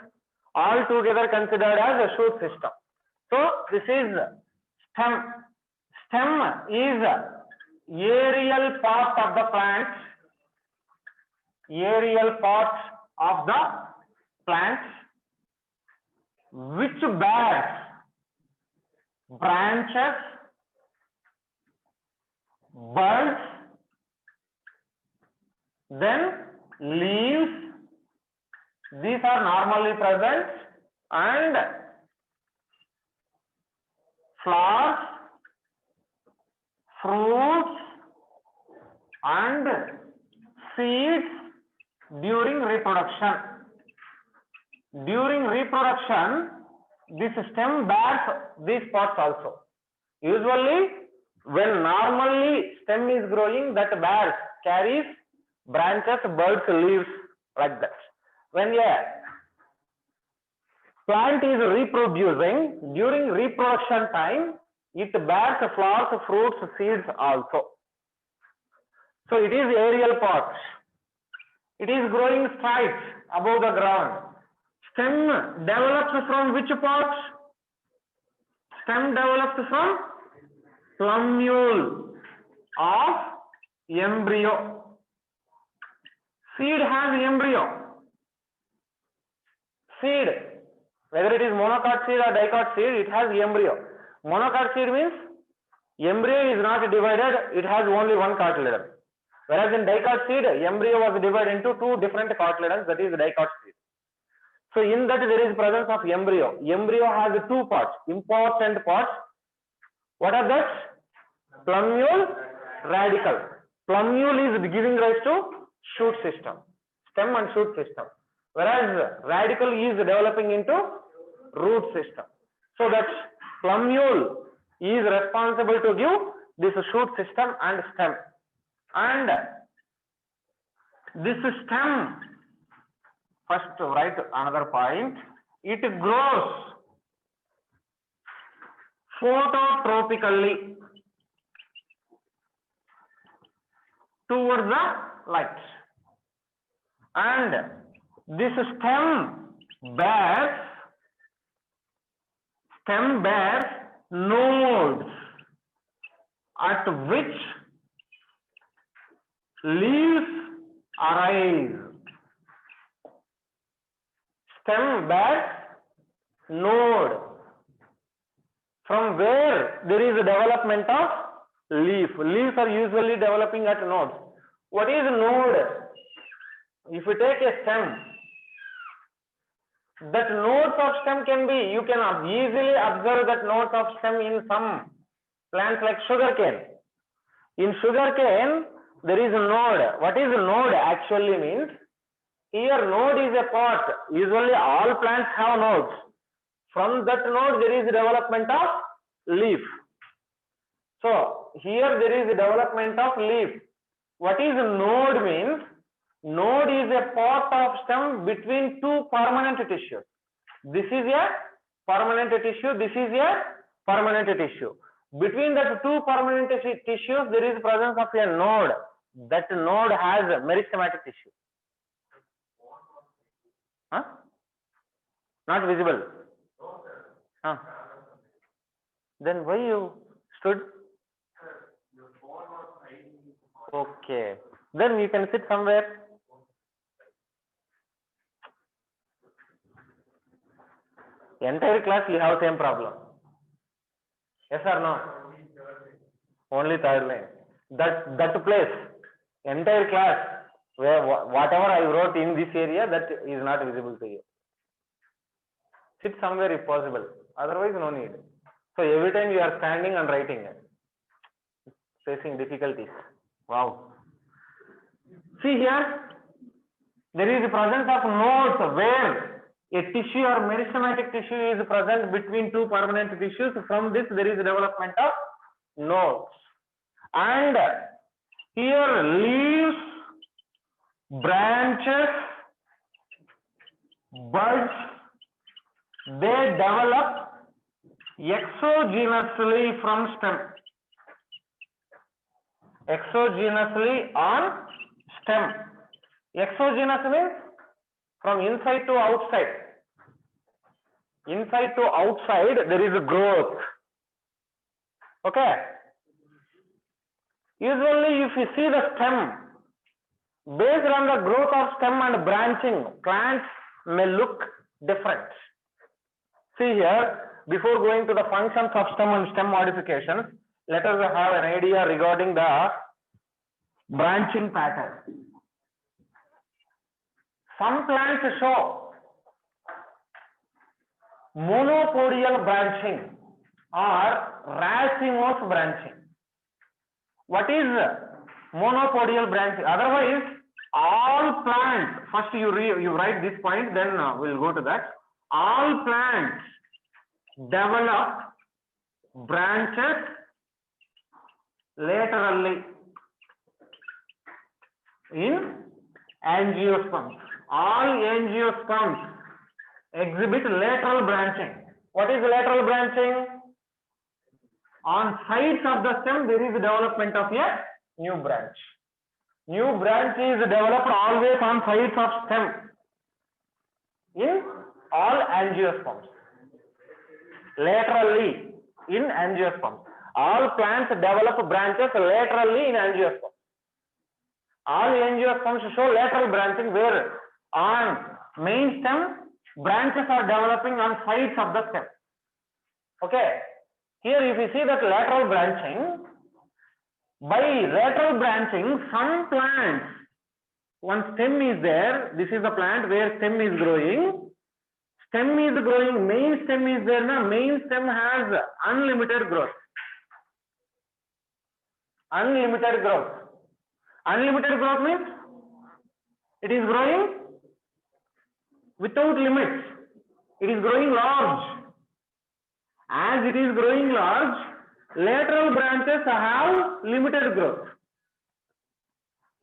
[SPEAKER 1] all together considered as a shoot system. So this is stem. Stem is aerial part of the plant. Aerial part of the plant which bears branches, buds, then leaves. These are normally present, and flowers, fruits and seeds during reproduction. During reproduction, this stem bears these parts also. Usually, when normally stem is growing, that carries branches, buds, leaves, like that. When a plant is reproducing, during reproduction time, it bears flowers, fruits, seeds also. So it is aerial part. It is growing straight above the ground. Stem develops from which part? Stem develops from plumule of embryo. Seed has embryo. Seed, whether it is monocot seed or dicot seed, it has embryo. Monocot seed means embryo is not divided, it has only one cotyledon. Whereas in dicot seed, embryo was divided into two different cotyledons, that is dicot seed. So in that there is presence of embryo. Embryo has two parts, important parts. What are that? Plumule, radicle. Plumule is giving rise to shoot system, stem and shoot system. Whereas radicle is developing into root system. So that plumule is responsible to give this shoot system and stem. And this stem, first write another point, it grows phototropically towards the light. And this stem bears nodes at which leaves arise. Stem bears node from where there is a development of leaf. Leaves are usually developing at nodes. What is node? If you take a stem, that nodes of stem can be, you can easily observe that nodes of stem in some plants like sugarcane. In sugarcane, there is a node. What is a node actually means? Here node is a part. Usually all plants have nodes. From that node there is a development of leaf. So here there is a development of leaf. What is a node means? Node is a part of stem between two permanent tissues. This is a permanent tissue, this is a permanent tissue. Between the two permanent tissues, there is presence of a node. That node has meristematic tissue. Huh? Not visible. Huh. Then why you stood? Okay. Then you can sit somewhere. Entire class you have same problem. Yes or no? Only third line. That place, entire class, where whatever I wrote in this area, that is not visible to you. Sit somewhere if possible. Otherwise, no need. So every time you are standing and writing, facing difficulties. Wow. See here, there is the presence of nodes where a tissue or meristematic tissue is present between two permanent tissues. From this, there is development of nodes. And here, leaves, branches, buds, they develop exogenously from stem. Exogenously on stem. Exogenous means from inside to outside. Inside to outside, there is a growth. Okay. Usually, if you see the stem, based on the growth of stem and branching, plants may look different. See here, before going to the functions of stem and stem modifications, let us have an idea regarding the branching pattern. Some plants show monopodial branching or racemose branching. What is monopodial branching? Otherwise, all plants, first you write this point, then we'll go to that. All plants develop branches laterally in angiosperms. All angiosperms exhibit lateral branching. What is lateral branching? On sides of the stem, there is development of a new branch. New branch is developed always on sides of stem in all angiosperms. Laterally in angiosperms. All plants develop branches laterally in angiosperms. All angiosperms show lateral branching where on main stem branches are developing on sides of the stem. Okay. Here if you see that lateral branching, by lateral branching some plants, one stem is there, this is the plant where stem is growing, main stem is there, now main stem has unlimited growth. Unlimited growth. Unlimited growth means it is growing without limits. It is growing large. As it is growing large, lateral branches have limited growth.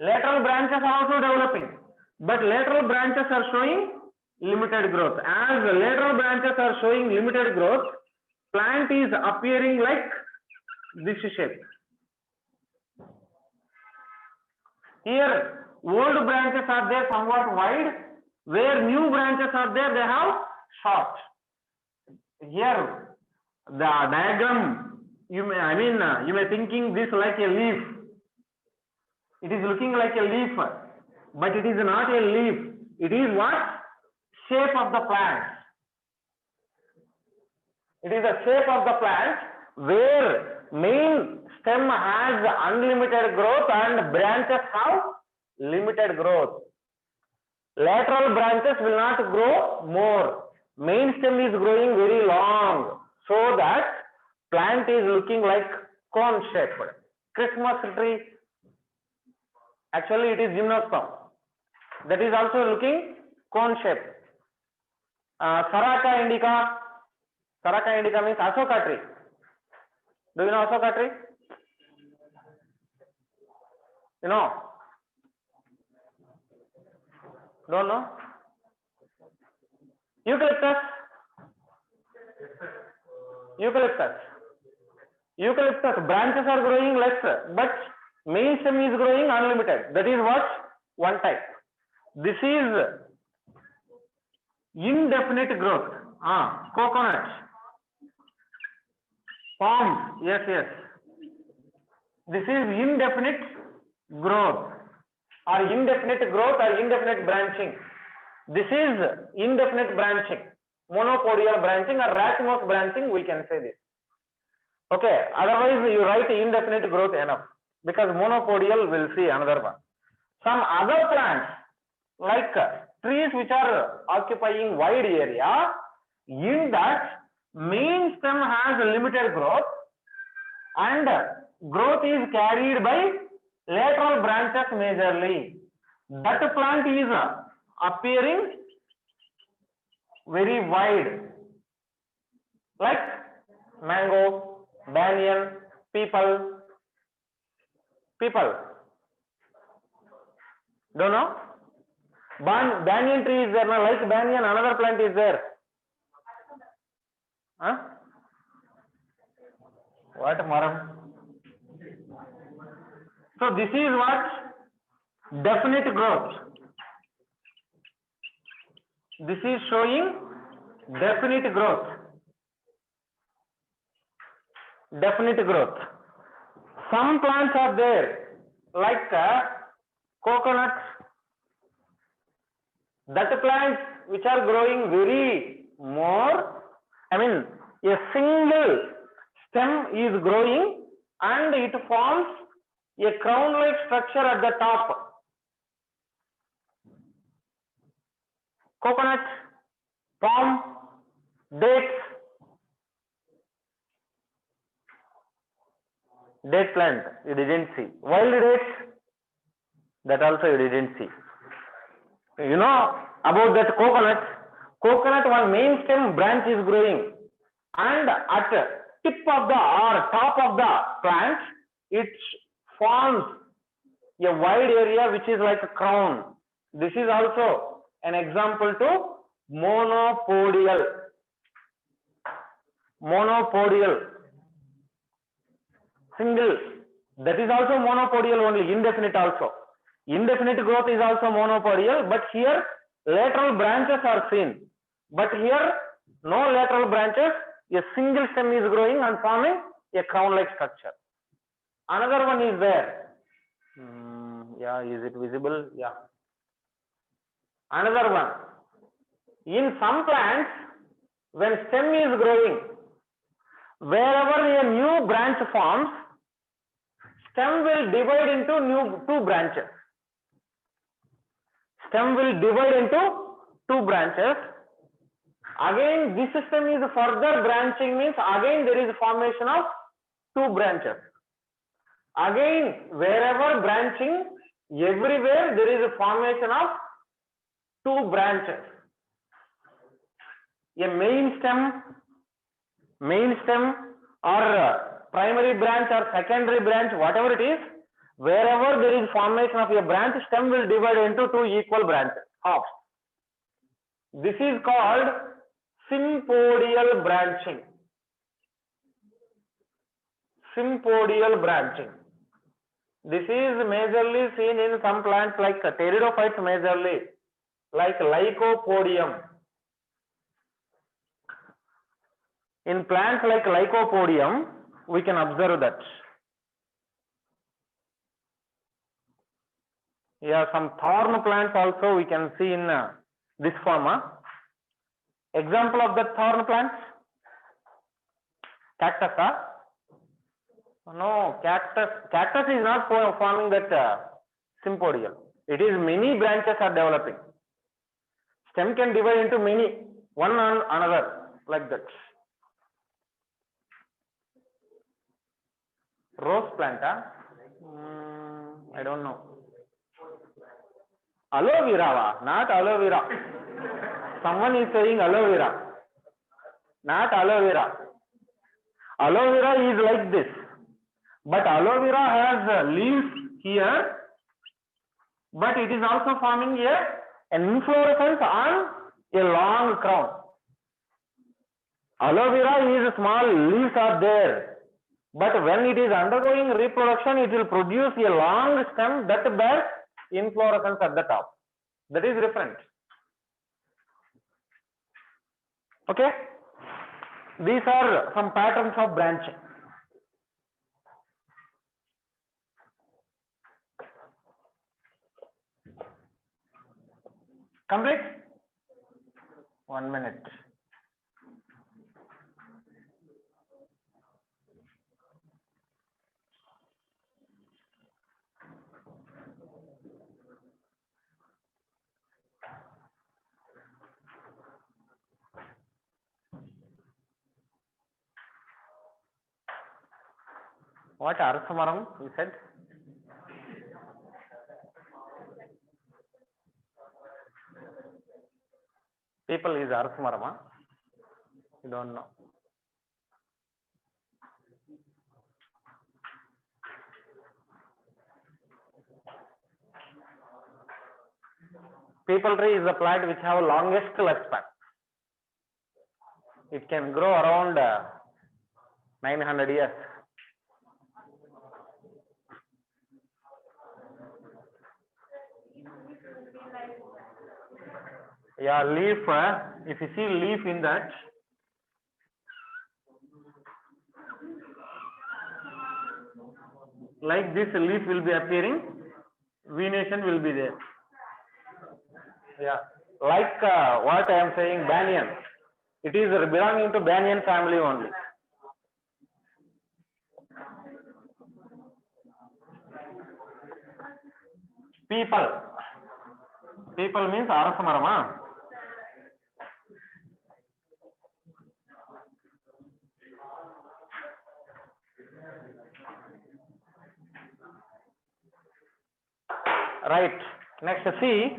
[SPEAKER 1] Lateral branches are also developing, but lateral branches are showing limited growth. As lateral branches are showing limited growth, plant is appearing like this shape. Here, old branches are there somewhat wide, where new branches are there, they have short. Here, the diagram, you may thinking this like a leaf. It is looking like a leaf, but it is not a leaf. It is what? Shape of the plant. It is the shape of the plant where main stem has unlimited growth and branches have limited growth. Lateral branches will not grow more. Main stem is growing very long, so that plant is looking like cone shaped. Christmas tree, actually it is gymnosperm. That is also looking cone shaped. Saraka indica. Saraka indica means Asoka tree. Do you know Asoka tree? You know? Don't know? Eucalyptus. Eucalyptus branches are growing less, but main stem is growing unlimited. That is what? One type. This is indefinite growth. Coconut. Palms, yes, yes. This is indefinite growth or indefinite growth or indefinite branching. This is indefinite branching, monopodial branching or racemose branching, we can say this. Okay, otherwise you write indefinite growth enough, because monopodial will see another one. Some other plants like trees which are occupying wide area, in that main stem has limited growth and growth is carried by lateral branches majorly. That plant is appearing very wide, like mango, banyan, people. Don't know? Banyan tree is there, like banyan, another plant is there. Huh? What maram? So this is what? Definite growth. This is showing definite growth. Definite growth. Some plants are there, like coconut. That plants which are growing very more, I mean, a single stem is growing and it forms a crown-like structure at the top. Coconut, palm, dates, date plant, you didn't see. Wild dates, that also you didn't see. You know about that coconut. Coconut, one main stem branch is growing, and at tip of the or top of the plant, it forms a wide area which is like a crown. This is also an example to monopodial. Monopodial. Single. That is also monopodial only, indefinite also. Indefinite growth is also monopodial, but here lateral branches are seen. But here no lateral branches, a single stem is growing and forming a crown-like structure. Another one is there. Yeah, is it visible? Yeah. Another one. In some plants, when stem is growing, wherever a new branch forms, stem will divide into two branches. Stem will divide into two branches. Again, this stem is further branching, means again there is formation of two branches. Again, wherever branching, everywhere there is a formation of two branches. A main stem or primary branch or secondary branch, whatever it is, wherever there is formation of a branch, stem will divide into two equal branches, halves. This is called sympodial branching. Sympodial branching. This is majorly seen in some plants like pteridophytes, majorly like Lycopodium. In plants like Lycopodium, we can observe that. Yeah, some thorn plants also we can see in this form. Example of the thorn plants? Cactus. No, cactus is not forming that sympodial. It is many branches are developing. Stem can divide into many, one on another, like that. Rose plant, I don't know. Aloe vera, not aloe vera. Someone is saying aloe vera, not aloe vera. Aloe vera is like this, but aloe vera has leaves here, but it is also forming an inflorescence on a long crown. Aloe vera is small, leaves are there. But when it is undergoing reproduction, it will produce a long stem that bears inflorescence at the top. That is different. Okay? These are some patterns of branching. Complete? 1 minute. What Arasamaram you said? People is Arasamaram, huh? You don't know. People tree is the plant which have longest lifespan. It can grow around 900 years. Yeah, leaf, if you see leaf in that, like this leaf will be appearing, venation will be there. Yeah, like what I am saying, banyan. It is belonging to banyan family only. People. People means Arasamaram. Right. Next, see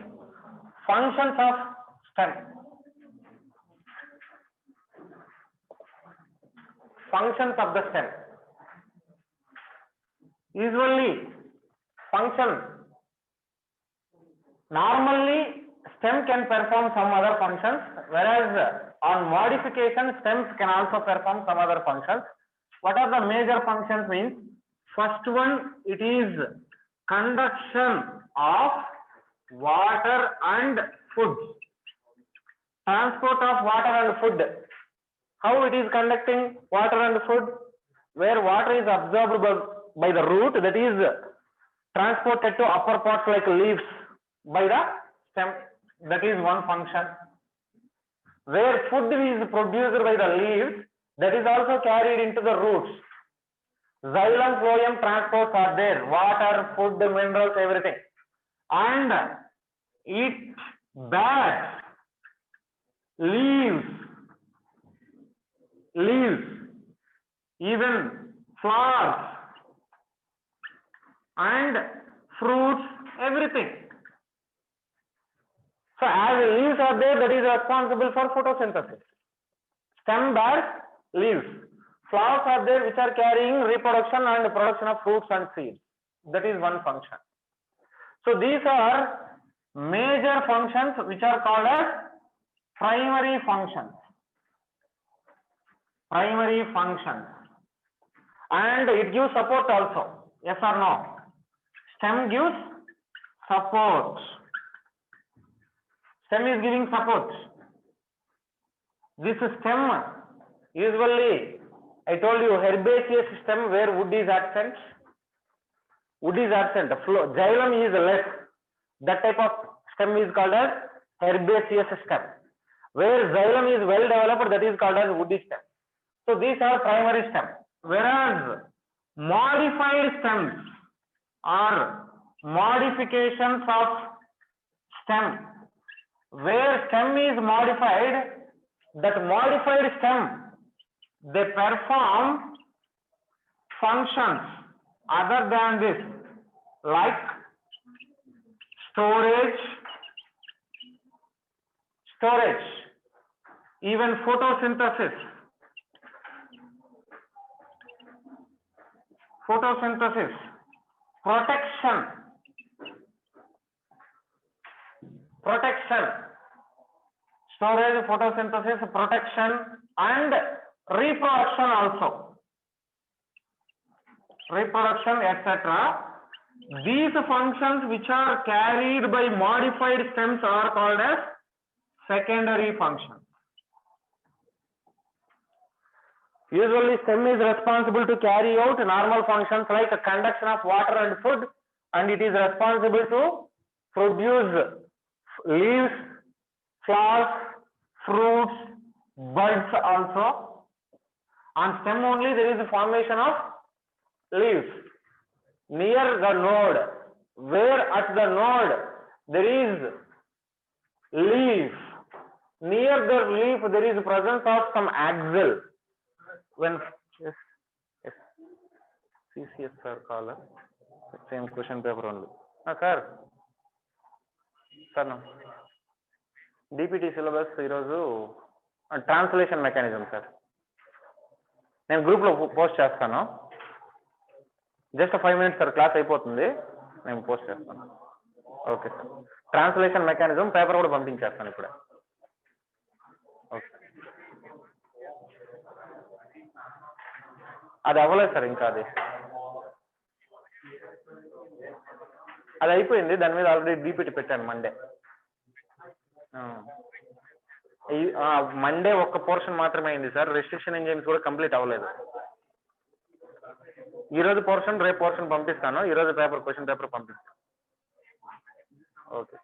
[SPEAKER 1] functions of stem. Functions of the stem. Usually, function. Normally, stem can perform some other functions, whereas on modification, stems can also perform some other functions. What are the major functions means? First one, it is conduction of water and food. Transport of water and food. How it is conducting water and food? Where water is absorbed by the root, that is transported to upper parts like leaves by the stem. That is one function. Where food is produced by the leaves, that is also carried into the roots. Xylem, phloem transports are there, water, food, minerals, everything. And it bears leaves, even flowers and fruits, everything. So as leaves are there, that is responsible for photosynthesis. Stem bears leaves. Flowers are there which are carrying reproduction and production of fruits and seeds. That is one function. So these are major functions which are called as primary functions. Primary functions. And it gives support also. Yes or no? Stem gives support. Stem is giving support. This stem usually, I told you, herbaceous stem where wood is absent. Wood is absent. Xylem is less. That type of stem is called as herbaceous stem. Where xylem is well developed, that is called as woody stem. So these are primary stems. Whereas modified stems are modifications of stem. Where stem is modified, that modified stem, they perform functions other than this, like storage, even photosynthesis, protection, storage, photosynthesis, protection, and reproduction also. Reproduction, etc. These functions which are carried by modified stems are called as secondary functions. Usually stem is responsible to carry out normal functions like a conduction of water and food, and it is responsible to produce leaves, flowers, fruits, buds also. On stem only there is a formation of leaves. Near the node, where at the node there is leaf, near the leaf there is presence of some axil. When yes, yes, CCS sir caller, same question paper only. Sir, sir no. DPT syllabus ఈరోజు translation mechanism sir. నేను గ్రూప్లో post చేస్తాను. Just 5 minutes sir, class అయిపోతుంది, నేను post చేస్తాను. Okay sir. Translation mechanism paper కూడా పంపించేస్తాను ఇప్పుడే. ఓకే, అది అవ్వలేదు సార్ ఇంకా. అది అయిపోయింది, దాని మీద ఆల్రెడీ డీపీటీ పెట్టాను మండే. మండే ఒక్క పోర్షన్ మాత్రమే అయింది సార్. రెస్ట్రిక్షన్ ఎంజైమ్స్ కూడా కంప్లీట్ అవ్వలేదు. ఈరోజు పోర్షన్, రేపు పోర్షన్ పంపిస్తాను. ఈరోజు పేపర్, క్వశ్చన్ పేపర్ పంపిస్తాను. Okay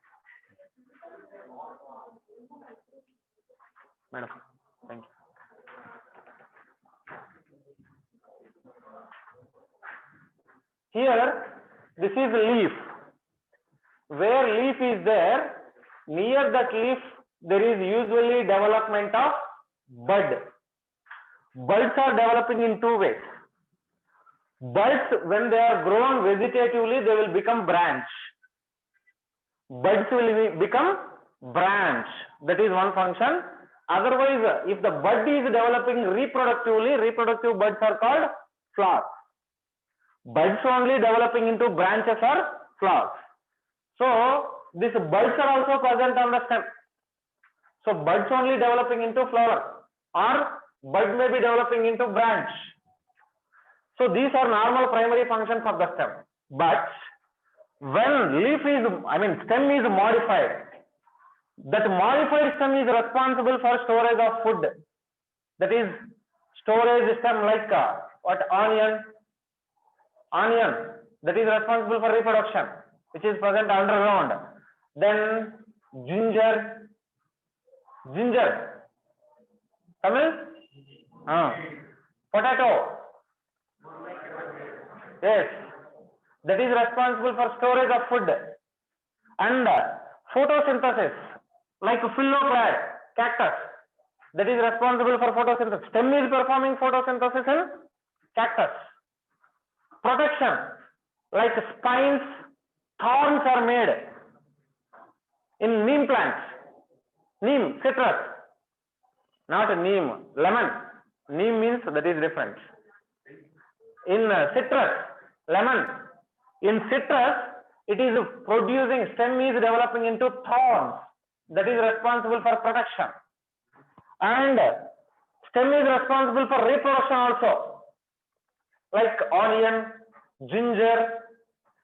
[SPEAKER 1] madam, thank you. Here, this is leaf. Where leaf is there, near that leaf, there is usually development of bud. Buds are developing in two ways. Buds, when they are grown vegetatively, they will become branch. Buds will become branch. That is one function. Otherwise, if the bud is developing reproductively, reproductive buds are called flowers. Buds only developing into branches are flowers. So these buds are also present on the stem. So buds only developing into flower, or bud may be developing into branch. So these are normal primary functions of the stem. But when leaf is, stem is modified, that modified stem is responsible for storage of food. That is storage stem, like what onion, that is responsible for reproduction, which is present underground. Then ginger, Tamil, potato, yes, that is responsible for storage of food. And photosynthesis, like phylloclad, cactus, that is responsible for photosynthesis. Stem is performing photosynthesis in cactus. Protection, like spines, thorns are made in neem plants. Neem, citrus, not neem, lemon. Neem means that is different. In citrus, lemon. In citrus, it is producing, stem is developing into thorns, that is responsible for protection. And stem is responsible for reproduction also, like onion, ginger,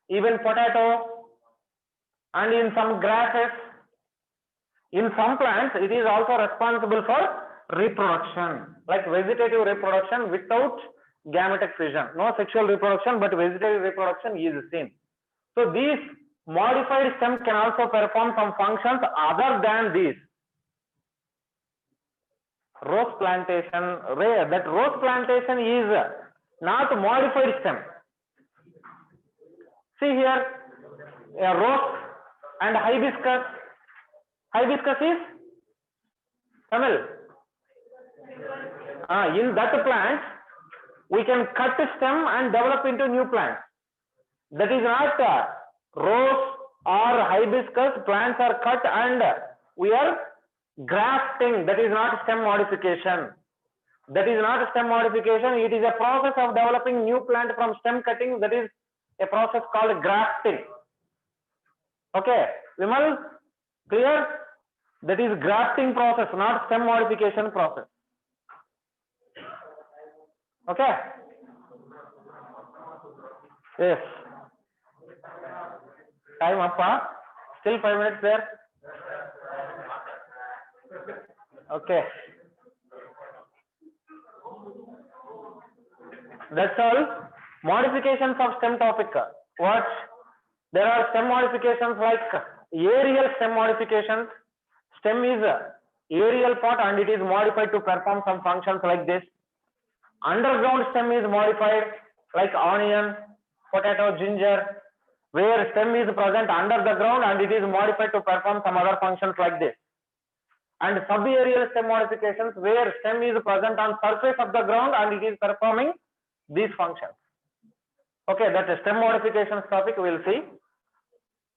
[SPEAKER 1] even potato, and in some grasses. In some plants, it is also responsible for reproduction, like vegetative reproduction without gametic fission. No sexual reproduction, but vegetative reproduction is seen. So these modified stem can also perform some functions other than these. Rose plantation, that rose plantation is not modified stem. See here, a rose and hibiscus. Hibiscus is Tamil. In that plant, we can cut stem and develop into new plant. That is not rose or hibiscus. Plants are cut and we are grafting. That is not stem modification. That is not stem modification. It is a process of developing new plant from stem cutting. That is a process called grafting. Okay, Vimal, clear? That is grafting process, not stem modification process. Okay? Yes. Time up, huh? Still 5 minutes there? Okay. That's all. Modifications of stem topic. What? There are stem modifications like aerial stem modifications, Stem is a aerial part and it is modified to perform some functions like this. Underground stem is modified like onion, potato, ginger, where stem is present under the ground and it is modified to perform some other functions like this. And subaerial stem modifications where stem is present on surface of the ground and it is performing these functions. Okay, that is stem modifications topic we will see.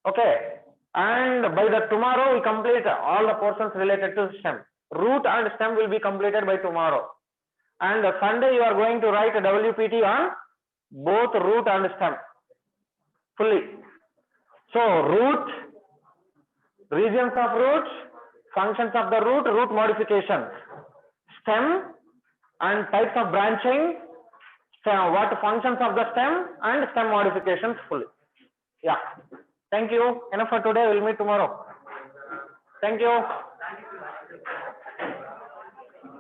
[SPEAKER 1] Okay, and by the tomorrow we complete all the portions related to stem. Root and stem will be completed by tomorrow. And Sunday you are going to write a WPT on both root and stem fully. So root, regions of roots, functions of the root, root modifications, stem and types of branching, stem, what functions of the stem and stem modifications fully. Yeah. Thank you. Enough for today. We'll meet tomorrow. Thank you.